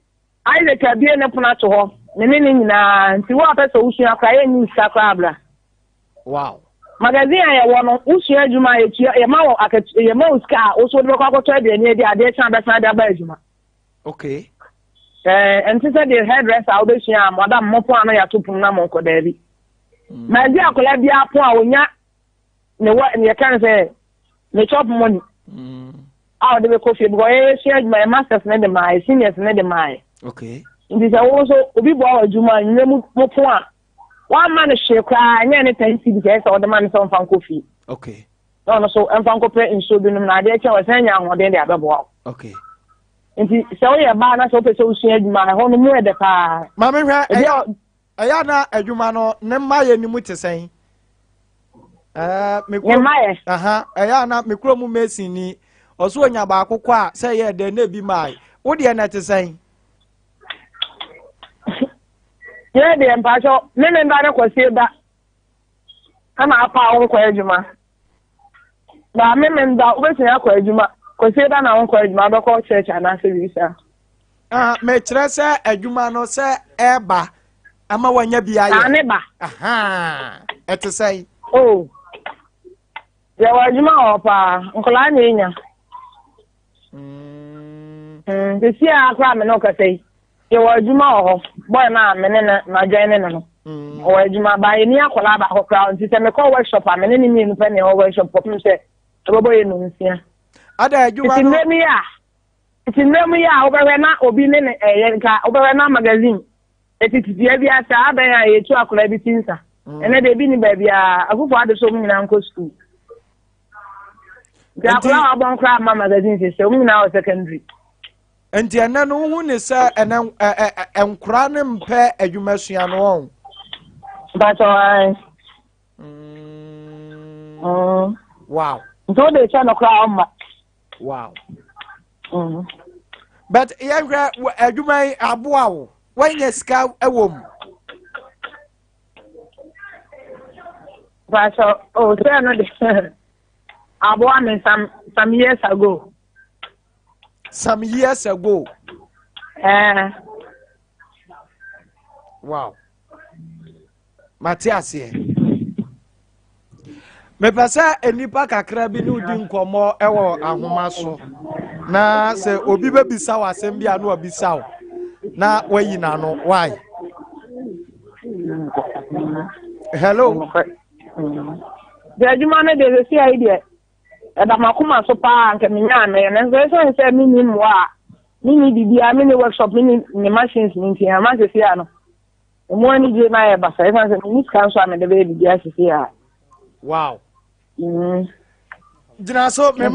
Isaac abie ne puna to ho. Nene nyina nti wo apese usu akra ye ni sakra bla wow magazine ya wono usu adwuma ye ma wo ye ma uska o so de ko akoto de ni de ade chan be san de ba adwuma okay enti se de hairdresser o be sua madam mopo ano ya topum na mo ko da bi mazi akola bi apo a onya ne wa ne kan se ne chop money a o de be coffee because ye sua adwuma masters ne de mai seniors ne de mai okay Ndi se wo so obi bo adwuma nne mu po a wa ma ne hye kwa anya ne tansi bi se o de ma ne so mfa kofi okay no so mfa kope nso bi num na de che wa sanya ahode de abebo okay nti se wo ye ba na so pe so usua adwuma ho no mu e de pa ma me hwa eya na adwuma no ne ma ye ni mu tesen me ko aha eya na me kro mu mesin ni oso onya ba akokwa se ye de na bi mai wo de na tesen ye de mpacho nene ndane kwesi da kama apa won kwa adwuma ba memenda ubesi ya kwa adwuma kwesi da na won kwa adwuma do ko church ana se bisa me kire se adwuma no se eba ama wanya bia ye ane ba aha etesai oh ya wa adwuma opa nkola nyenya desi akwa me no kasei ye wa adwuma ho boy na me na join no o adwuma ba ye ni akola ba ko crowd nti se me ko workshop a me ni ni pe ne workshop pop me se ebobo ye no nsia ada adwuma no itinemu ya obewe na obi ne ye nka obewe na magazine etititi ya bia sa aban ya ye tu akola bi tinsa ene de bi ni ba bia akufo ade so mu nyina nko school ya akola abon kra ma magazine se mu nyina o secondary enti ena no hu ne sa ena enkura ne mpe adwumasua no on But I. Wow. So they try to crown. Wow. But younger adwuma aboa when you scout a woman. But oh, I bought me some years ago. Some years ago. Wow. Matthias here. Me pasa enipa kakra bi ni udi nkomo ewo ahoma so. Na se obi be bisa wa asem bia na obisa wo. Na wayi na no why? Hello. The adwuma no dey see idea. E da makoma so pa nke me nya me na so say Mennim wa. Mini bibia mini workshop mini machines mini ama se sia no. Mo ani je na e basa e say mini scan so am de be bibia se sia. Wow. Jinaso me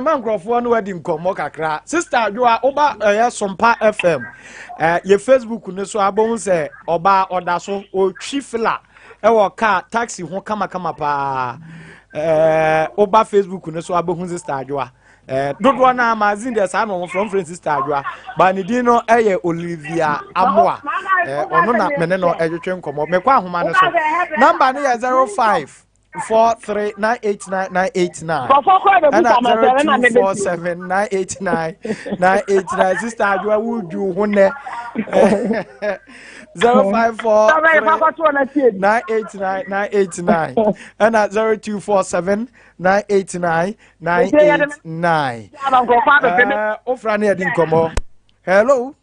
man nkrofo no wadi nkomo kakra. Sister Adwoa oba Sompa FM. Ye Facebook ne so abon se oba odaso o twifla e wo car taxi ho kama pa. Oba Facebook ne so abon Sister Adwoa. Dodo na magazine dey say no from Sister Adwoa. Ba ni din no eye Olivia Amoa. Ono na mene no edwetwe nkomo. Me kwa ahoma ne so. Number ne 05 4398989 and 0247989989 Sister Adwoa wuju hone 05498989 and 0247989989 ofra na yedi nkomo. Hello.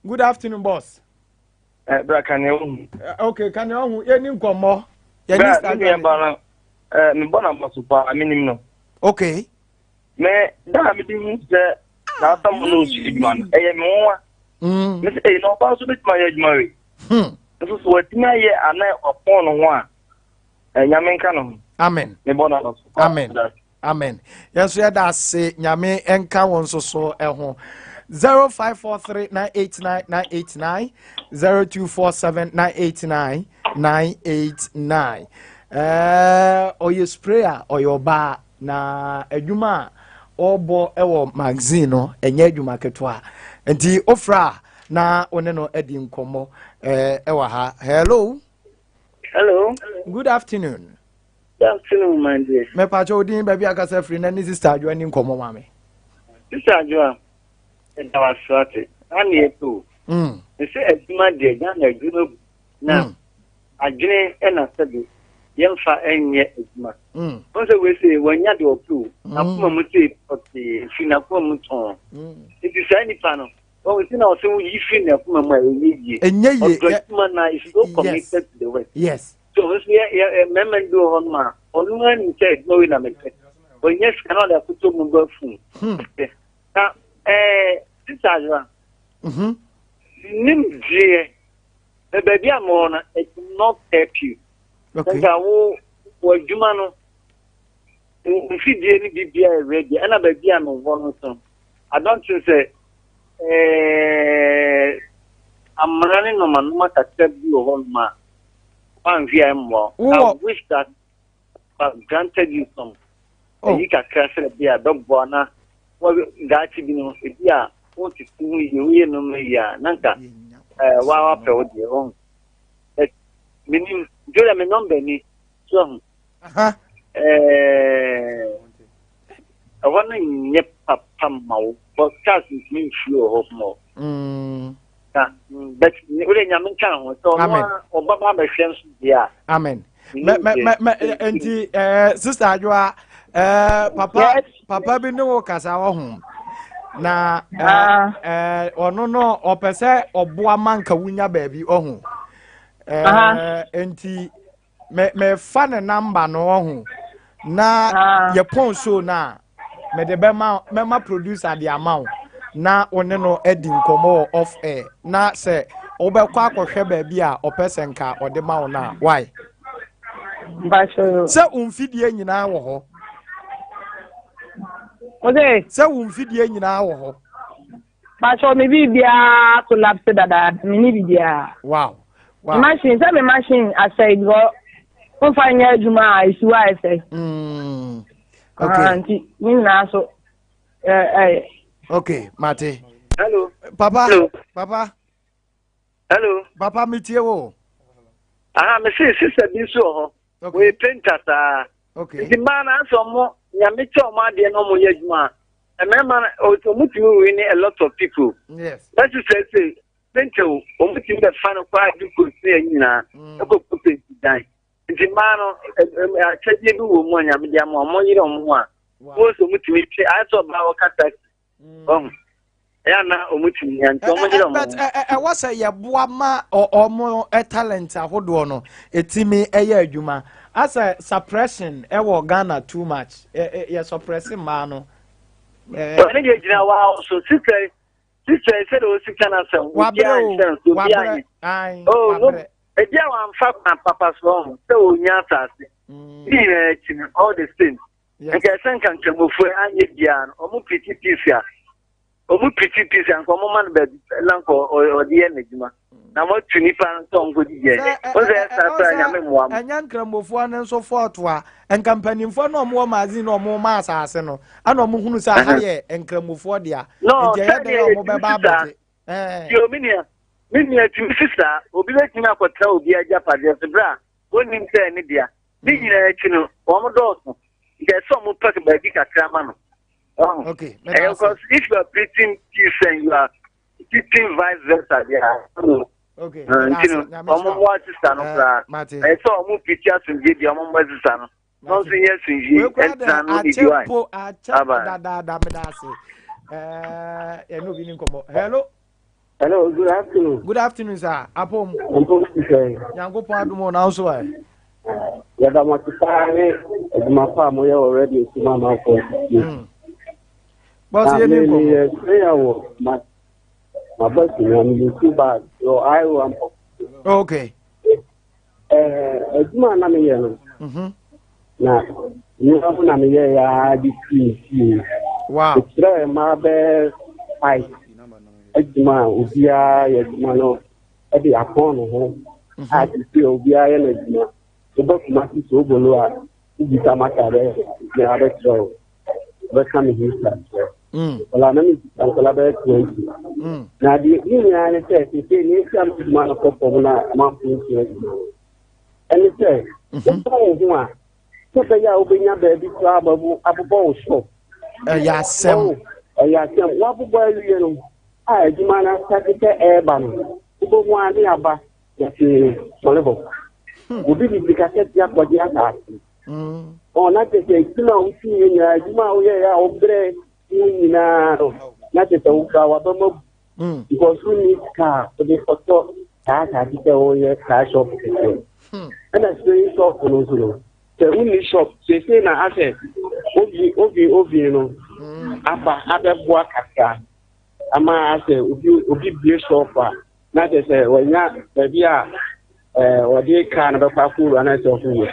Good afternoon, boss. Bra can you? Okay, can you any nkomo? Me bona masupa Mennim no. Okay. Me da me din se na tam no sigman. Me say no ba so bit my adwuma. So what na ye ana opon no ho a. Nyame nka no. Amen. Me bona masupa. Amen. Amen. Yes, we da say nyame enka won so ho. 0543989989 0247989989 or your sprayer or your bar na adwuma obo ewo magazine no enye adwuma ketwa enti ofra na one no edi nkomo ewa ha. Hello. Good afternoon. Good afternoon, my dear. Me pa chodin baby akasa free na ni Sister Adwoa ni nkomo mame. Sister Adwoa and I was sorted. I'm here too. They say, as my dear, young group now. I drink and I said, young fat and yet is my. Also, we say, when you do two, I put my motive of the Finapomuton. It is any panel. Oh, we think also you feel that my way, and yet, man is so connected to the West. Yes. So, it's a member do on my only one said, no, in America. But yes, cannot have put to mobile phone. Now, Sister Adwoa. Nim dear. The baby I'm on, it will not help you. Okay. Or Jumano. If you didn't be ready, and a baby I'm on one. I don't say, I'm running on my number to accept you on my one VM. I wish that I've granted you some. You can crash it, be a dog borner. Well, that's it, yeah. What is you no me nanka wa pe odi on Mennim jola me number ni so I want to papa maw but cast is me flow of more but we nyame kan ho so o baba be hwem so dia. Amen. Enti Sister Adwoa papa bi no kasa wo ho na ono no opese oboa manka wunya baabi ohu enti me fa ne number no ohu na ye pon show na me de be ma producer the amount na one no edi nkomo off air na se obekwa akohwe baabi a opese nka ode ma wo na why ba so se umfidie nyina wo ho. Okay. Se wo mfidie nyina wo ho. But show me bibia collapse that me bibia. Wow. Machine, say machine I say go. Who find your juma is why I say. Okay. So okay, Mate. Hello. Papa. Hello. Papa. Hello. Papa Mitiewo. Me see sister bi so ho. We painter Okay. The man answer mo nyame cho ma de no mo yadwuma. A man omutimi win a lot of people. Yes. That is say painter omutimi the final part do ko say nyina. E ko put dan. The man a cheje bi wo mo nyame de mo yire mo a. Wo so omutimi che I saw ba o kata. Ya na omutimi ya nto mo yire mo. But was a yeboa ma omo talent ahodo no etimi eye adwuma. As a suppression, Ghana too much. You're suppressing man. So sister said, "Oh, she can answer." Oh, no. A dear one, Papa's wrong. So, Yata, all the things. And I think I can move for Anyan, or Mupiti Pisia, or Mupiti Pisia, and Common Bed, Lanko, or the Enigma. Now what to Nipan song good year? And young Crambo and so forth, and company for no more mazin or more mass arsenal. I know Muhusa higher and Cramofordia. No, Minia to sister, will be letting up a tell the Japanese bra. When him say Nidia, being a chino, one daughter. There's some more talk about Dick Cramano. Okay, because if you are preaching peace and you are teaching vice versa, yeah. Okay. What is Martin? I saw more pictures and give you more San. No, yes, you Hello, good afternoon. Good afternoon, sir. Apom. Yango Padumo now, so I. My farm already to my mouth. But my boss, I'm too bad. So I want. Okay. It's my name. Now, you have an idea. Wow. It's my best fight. Ejuma ubia yejuma no e be akon ho a ti se ubia ye na ejuma so ba kuma ti so bolo a ubi ta maka re ya re tro ba kam hi sa wala na mi ta kala ba 20 na di ni ya ne se ni sam ejuma no ko po na ma fu ti ejuma eni se so ho a so be ya obenya ba bi tra babu abubo so ya sem wa bubo elu no Jumana Sakita Airban, Ubo one Yaba, that is Solibo. Would be because ya for the attack. Or not to say, no, Juma, Obre, not at Okawa, because who needs car to be for talk, cash, I think, cash off. And that's very soft for Nozulo. The only shop, they say, I said, Obi, Abba, Ama say obi bie sofa na je say wonya baby a wode kan be kwafuru ana se ofu ye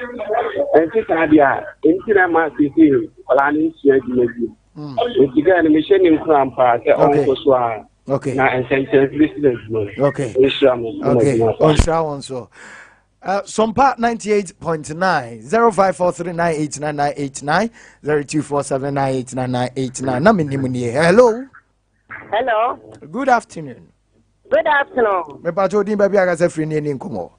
enti kan dia enti na ma sisi wala ni sia gimeji enti ga ni mission in krampa se on ko so a na essential business no okay on show so Sompa 98.9 0543989989 0247989989 na Mennim ni hello. Hello. Good afternoon. Good afternoon. Me pato din baby aga se free ni nkomo.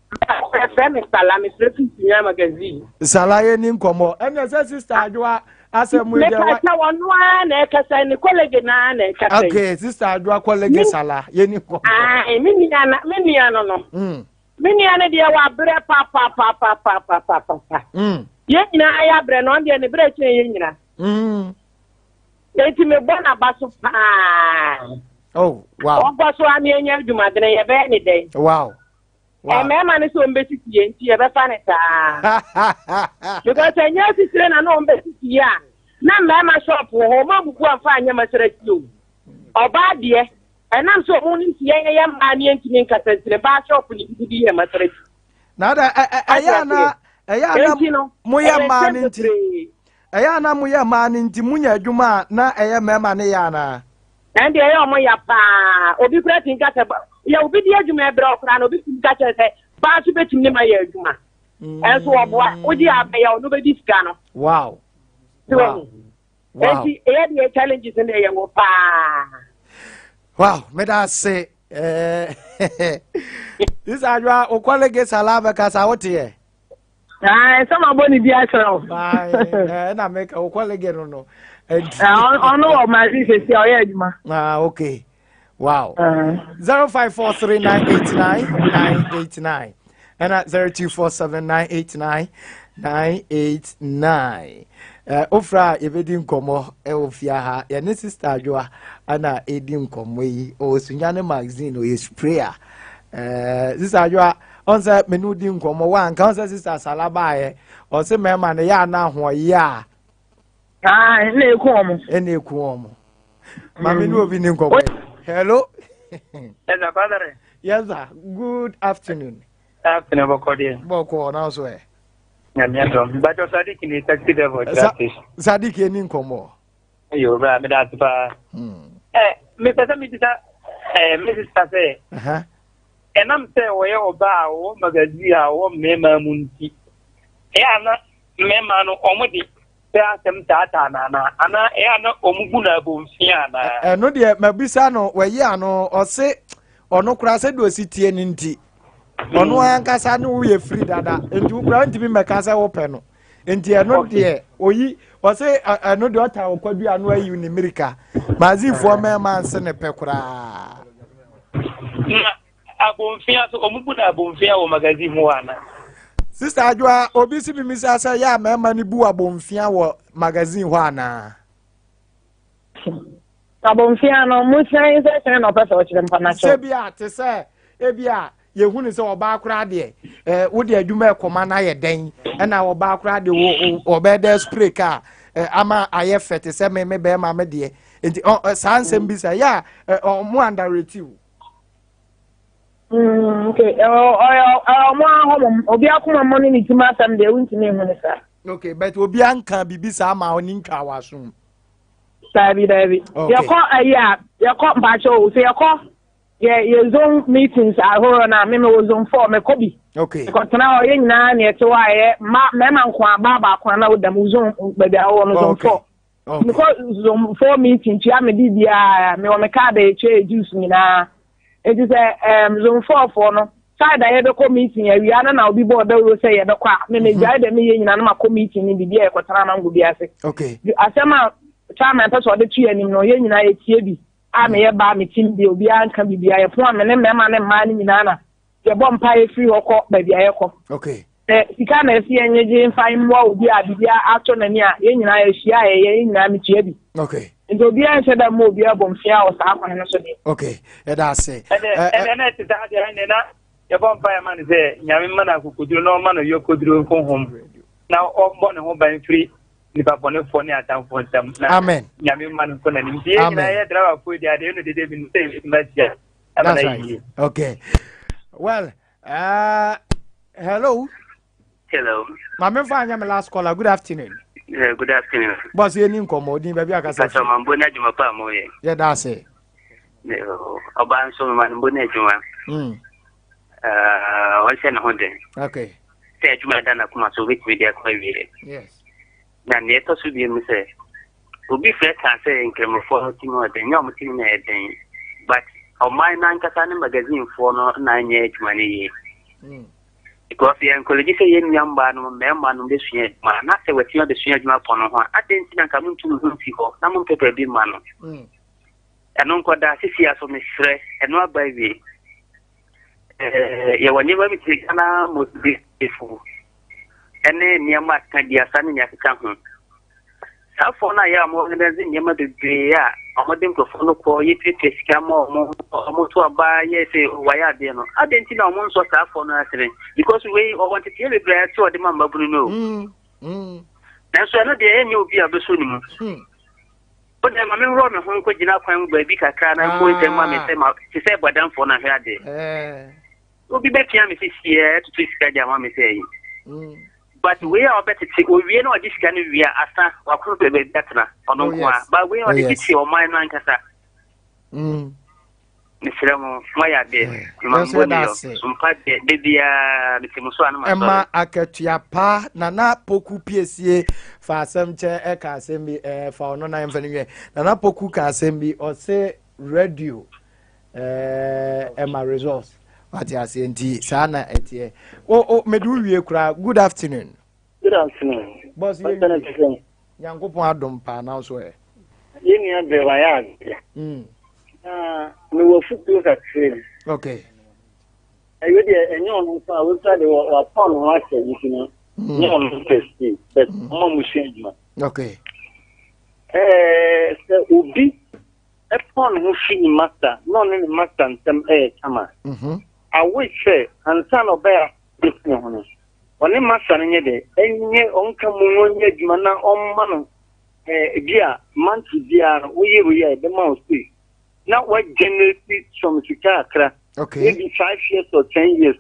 Frame Salami Freaking Sunyani magazine. Salaye ni nkomo. Ene se sister Adwa asemu je wa. Me ka wonu na e kasa ni colleague na e kasa. Okay, sister Adwa colleague Sala ye ni nkomo. Me ni ano no. Me ni ano de wa bre pa. Ye nyina aya bre no de ne bre che ye nyina. Eti me bona baso pa. Oh, wow. O baso ami enya djuma de ye be ni dey. Wow. E me ma ni so mbesi tie nti ye be fa ne ta. Because enya sisire na no mbesi tie a. Na me ma shop ho ma buku afa anya masere ti o. Oba de e na so ho ni tie ye ma ni ntimi nkasentire ba shop ni bidi ye masere ti. Na da ayana moya ma ni nti. Eya na mu ya ma ni nti munya adwuma na eye mema ne ya na And the Omo Yapa, Obi Prating Cataba, you be the Juma Broker, Obi Catcher, pass you bet me my Juma. And so, what do you have? Nobody's gonna. Wow. Wow. The challenges in the young pa. Wow, may I say, this is our Oqualege Salava Casawati. Some are bonny diagram. And I make a Oqualege no. I know my sister, ah, okay. Wow. 0543989989 and at 0247989989. Ofra evedi nkomo e ofia ha ya ne sister adwoa ana edi nkomo yi o Sunyani magazine o ye sprayer sister adwoa onse menu di nkomo wa nka onse sister salaba ye o se mema ne ya na ho ya na eku omo ma menu obi ni nkomo. Hello. Yes, father. Yes sir, good afternoon. Afternoon boko na so e but Sadik in the taxi devil. Sadik any nkomo. You bra me that pa. Me pesa me tita Mrs. Pase. And I'm say we oba o magazine o mema munti. Na mema no omudi pe asem tata na ana na omugu na bomfia na. No de mabisa no we ye ano o se ono kura se do sitie ni nti. Ono ankasa no we free dada enti ukura ntimi mekasa wo pe no enti eno de oyi o se eno de ota okwadu anu ayi ni America mazifo mema nse ne pe kura abonfia so omubu na abonfia wo magazine ho ana sister adwa obi si bimisa sa ya mema ni bu abonfia wo magazine ho ana abonfia no musan se no pesa o chire mpa na cho se bia te se ebia yehunu se oba akura de wo de adwuma ekoma na ye den na oba akura de wo obede spray ka ama aye fete se me be ma me de enti sansem bi say ya mo underrate you. Okay mo ahom obi akoma mo ni tima sam de wuntimi hunu sa. Okay, but obi anka bibi sa ma oni ntwa wasum David yakọ aya yakọ mpacho so yakọ ye zone meetings ahoro na me zone 4 me kobi. Okay. Because now ye nyina na eto aye ma nkwa baba kwa na odam zone baby ahoro no zone 4. Okay. Because zone 4 meeting tia me di bia me o me ka da eche juice nyina. It is zone 4 for no. Side aye be ko meeting ya wi ana na obi board ro say ye be kwa me gya da me ye nyina na ma ko meeting ni bibia e kwotara na ngubi ase. Okay. Asema chairman person de tue nim no ye nyina ye tie bi. Me ye ba me team bi obi anka bibia ye pon me ne mema ne ma ni nyina na ye bom pa ye free hoko ba bia ye ko. Okay. Sika na esi enyeje mfa mwa obi a bibia ato na ni a ye nyina ye hia ye nyina me tie bi. Okay. Nto obi an se da mo obi abom fia o sa akwan no so de. Okay. That say. Na ti da de na ye bom pa man say nyame ma na kokuduro no ma no yo koduro nkonhom. Na o mbo ne ho ban free nipa bone fo ne atamfo ntam na amen nyame man ko na nimdie na ye driver ko dia de no de bi no say magia right. Okay, well hello mama fanya me last caller. Good afternoon. Good afternoon boss ye ni nkomo din ba bi akasa so man bo na juma pa mo ye yeah that's it oba so man bo na juma what say na honde okay say juma dana kuma so with media ko wi yes na neto so bi mi say obi fe kan say nkremofo ti mo de nyom ti na eden but o mai nan kasa ne magazine fo no na nye juma ne ye because yan college say yen nyamba no me ma no de sua ma na say wati no de sua juma po no ho aden ti na ka mun tu no fi ho na mun pepe bi ma no eno nko da sisi aso me sre eno abai wi ye wani ba mi ti kana mo bi fu ene niama kan dia sane nya ka ho sa fo na ya mo ne zin niama de ya amodin ko fo no ko yi tete sika mo to aba ye se waya de no adenti na mo nso sa fo no asere because we want to tell you that so de mamba bunu no na so na de enye obi abeso ni mu o de ma me ro me ho ko gina kwan ba bi kakra na ko ite ma me se bodan fo na hwe ade obi be tia me sisi to sika dia ma me se but we are better to we know this can we are asa wa ko be better ono kwa but we are the kiti o mind man kasa Nisremo maya de mambo Sompa de dia bitimuso anama Emma akatua pa nana poku piesie fa asemche e ka asembi fa ono na mfaniwe nana poku ka asembi o se radio Emma resource wati asenti sana etie medu wie kura. Good afternoon. Good afternoon. Boss Yankopon adom pa na so e yini ade wa ya me wo futu ka train. Okay. Ayo de enyo no fa wo sa de wa pon wa che yikino no no testi but mo mu change. Okay. Se obi e pon ho fi ni master no ni master ntem chama I wish say ansa no be a ho no oni master nye de enye onka mu onye adwuma na omma no bia month bia we be ma o see now what generate some sikakra. Okay. Maybe 5 years or 10 years.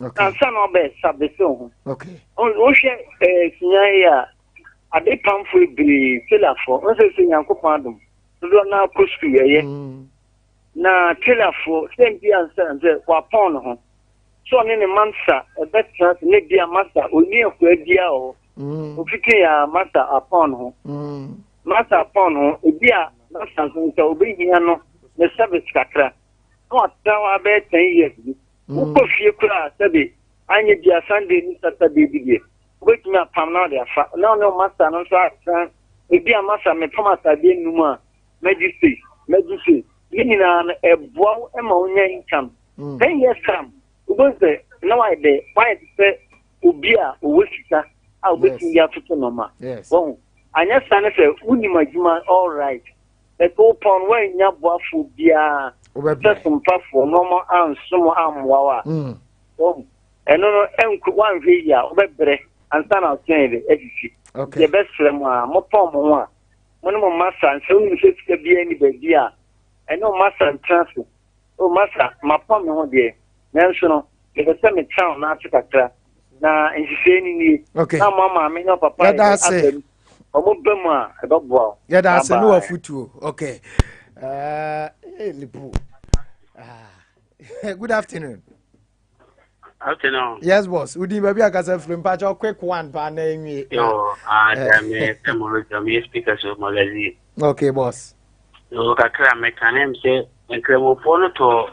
Okay. And some of them sabeso. Okay. On Sunyani a de pamfo be tell for. On say Yankopon dum. Do na push ye. Na tell for same be answer and say wa pon ho. So on any mansa a better ne dia master oni akwa dia o. Ofike ya master upon ho. Master upon ho e dia master so obi hia no the service kakra. No tawa be 10 years. Uko fie kura sabe anye dia Sunday ni Saturday bi. Wait me pam now dey afa. Now no master no so atra. E bia master me pam Saturday num a medicine. Yini na eboa e ma onya income. 10 years come. Ugo say now I dey why say obi a owosika a obetin ya tutu no ma. Won anya sane say uni majuma all right. E ko pon we nya boafo bia Sompa for normal and some amwawa. No, enku one via, obebre, and son of Kennedy, okay. The best friend, Mopom, one master, and so you should be any idea. I know master and transfer. Oh, master, my pom, no dear. National, if a semi town, not to Patra. Now, and she saying, okay, now, Mamma, I mean, Papa, that's it. Obama, a dog ball. Yeah, that's a new foot, okay. Good afternoon. Afternoon. Yes, boss. Udi baby akasa from patch quick one pa na enwi. Yo, me speakers of magazine. Okay, boss. No kakra me kanem say enkremofo to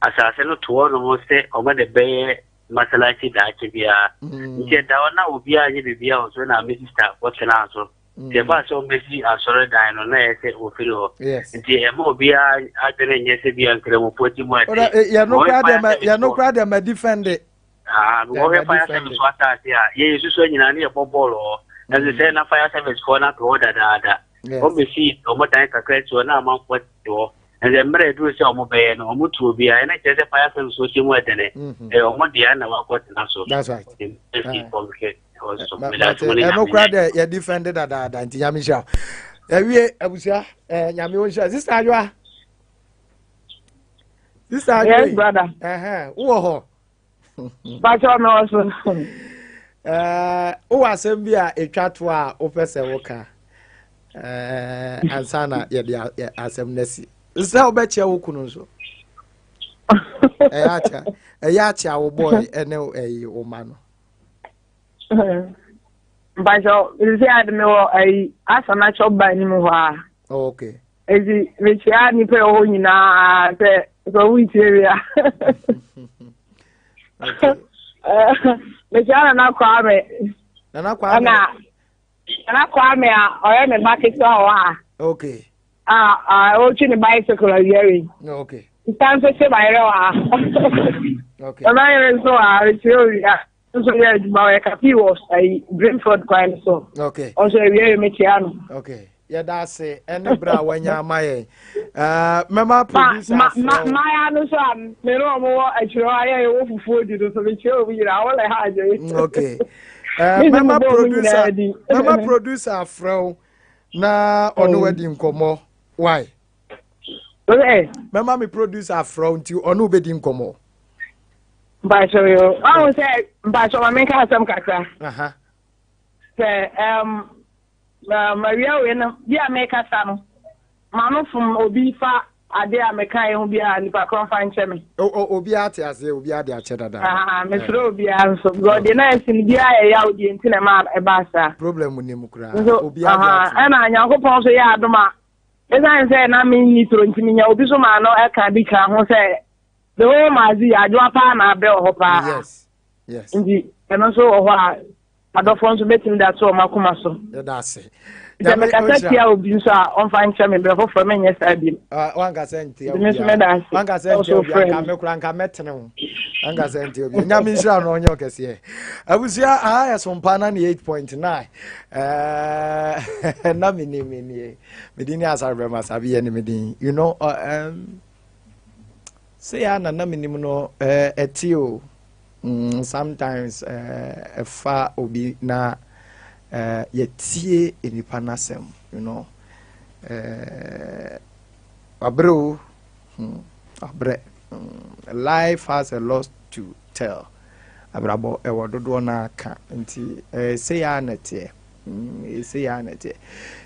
asase no to no say o ma de be masalati da akibia. Nje da na obi anye bibia o so na me sister what na so. The bus on Messi are sorry, Dino, say, Ophido. Yes, the Mobia, I didn't yes be uncredible 40 more. You're no crowd, I'm a defender. Fire service what I say, yes, you say, you ball, as they say, na fire service for not to order that. Obviously, no more time, a credit to an amount what door, and then Mary do so mobile and almost will be, and I just a fire service so more than it. What the end of what that's right. No crowd, you defended that anti Yamisha. We abusia, Yamisha, sister, you are. Sister, yes, brother. Oh, but I'm also. Asabee a chatwa opese woka. Ansana ya asemnesi. Sister, obeche wokunu so. Eyacha wo boy ene o mano. But so you see, I don't know. I asked a natural by anymore. Okay. Is it which I need to own you now? So which area? But I now call me. And I call me. I am a market. Okay. I watch the bicycle hearing. Okay. It's time to say my okay. And I so I so yeah, my cafe was a Brentford kind so. Okay. Also we make okay. Yeah, that's it. And bra when you my mama producer. My no so me no more actually I wo fufu di so me show we na all ha je. Okay. Mama producer from na ono wedding komo. Why? Okay. Mama me producer from ti ono wedding komo. But so you, I would say, but so I make some kakra. Say, Maria, we yeah, make us some. Mama from Obifa, ade a meka e ho bia nipa kon fa nche me obi ate ase obi ade ache dada me sro obi anso god na esin bia ya odi enti na ma e ba sa problem ni mu kura obi ade ache na Nyankopon so ya adoma esan say na me ni tro ntimi nya obi so ma no e ka bi ka ho say the whole mazi adwo pa na abe ho pa yes ndi eno so ho a adofo so betim da so makoma so da ase ya me kasa tia obi nso a on fa nche me be fo me nya sa bi wanga senti wanga senti obi aka me kura nka metene ho wanga senti obi nya me nshira no onye okese abusia ya Sompa 98.9 na Mennim medini Asabee masabi ni medini you know say na Mennim no etio sometimes fa obi na yetie enipa nasem you know abre life has a lot to tell abrabo ewododo na aka nti say ya nete say ya nete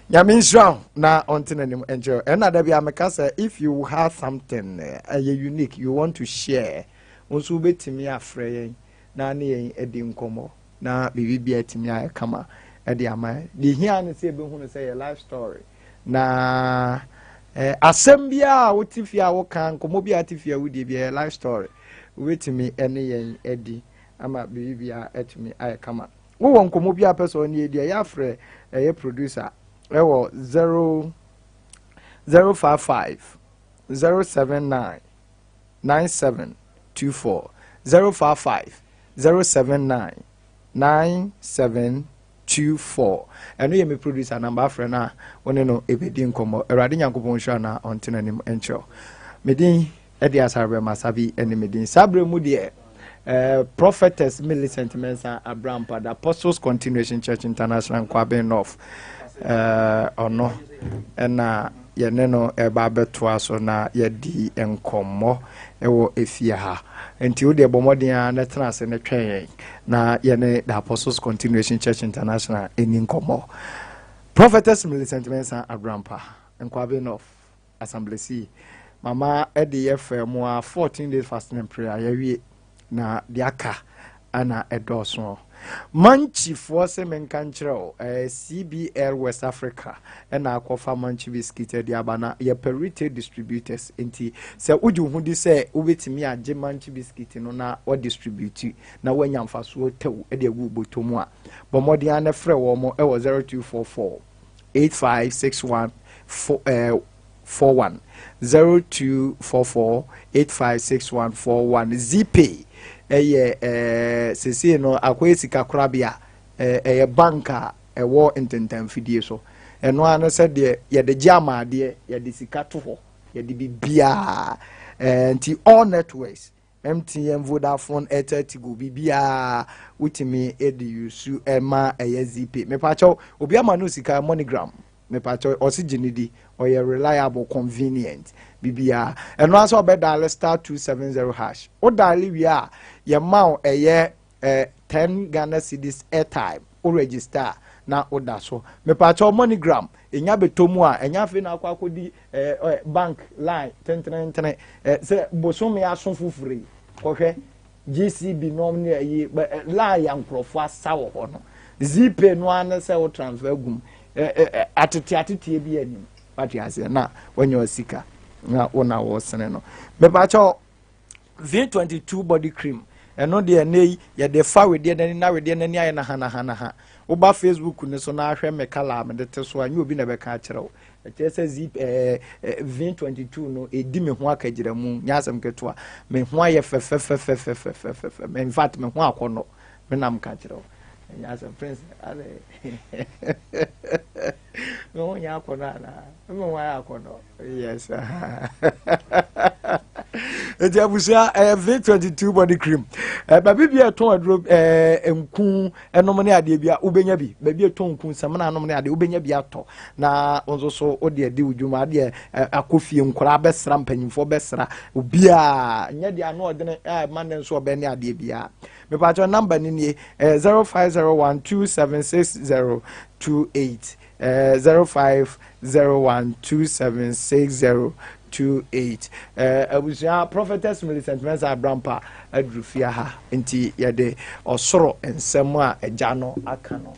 Nyaminshaw na ontenanim enjoy enada bia meka say if you have something unique you want to share onso betimi afre yen na ne yen edi nkomo na bibia timi aye kama edi ama di hia ne se behunu say your life story na asembia wotifia wo kan nkomo bia tifia wudi bia life story wetimi ene yen edi ama bibia etimi aye kama wo nkomo bia person ne edi ya afre producer ewo 055 079 9724 055 079 9724 eno ye me producer number afre na woni no ebedi nkomo erade Nyankopon hwa na ontenanim encho medin edi Asabee masabi eni medin sabre mu de prophetess Millicent Mensa Abraham Pad Apostles Continuation Church International Kwabe North ono ena yene no eba beto so na yedi enkomo ewo efie ha enti wo de bomoden na tenase ne twen na yene the Apostles Continuation Church International eni enkomo prophetess Millicent Mensa Abraham Pad Nkwabe North Assembly C mama edi FM 14 days fasting and prayer yawie na diaka ana edoso manchi force menkanchiro CBL West Africa na akwafa manchi biscuit edi abana ye perite distributors enti se uju hudi se ubetimi age manchi biscuit no na o distribute na wanya mfaso tew edi agu botomu a bomodi ana frɛ wo mo e 0244 8561 41 0244 856141 ZPay sese no akwesika krabia banka ewo intentamfidie so eno an se de ye de jama de ye de sika to ho ye de bibia nti all networks MTN Vodafone Airtel Tigo bibia utimi edusu ema ZPay me pacho obi ama no sika MoneyGram me pacho osigini or a reliable convenient bibia and also dial *270# o dial we are your mount a year 10 Ghana cedis airtime o register na oda so me pacho MoneyGram enya betomu a enya fe na akodi bank line 10 se bosomi aso fufure kohwe GCB nom ne yi line yankrofo asawo ho no ZPay no an se o transfer gum atete bi anim pati ase na wanyo sika na wona wo sene no me pacho V22 body cream eno de nei ye de fa we de na we de nani aye na ha wo ba Facebook ne so na ahwe me kala me de te so anyo obi na be ka kirewo e se zip V22 no edi me ho akagire mu nyasem keto a me ho aye fe me in fact me ho akono me nam ka kirewo nyasem prince ale no nya akono na me ho aye akono yes Ejabusia V22 body cream baby bi eton adro enku enom ne ade bia ubenya bi baby eton enku samana anom ne ade ubenya bi ato na onzo so ode ade udwuma ade akofie nkora besra mpanyimfo besra obia nya de ano ode ne man nso obe ne ade bia me pa cho number ni 0501276028 0501276028 abusua prophetess Millicent Mensa Brampa adrufia ha nti yede osoro ensem a eja no aka no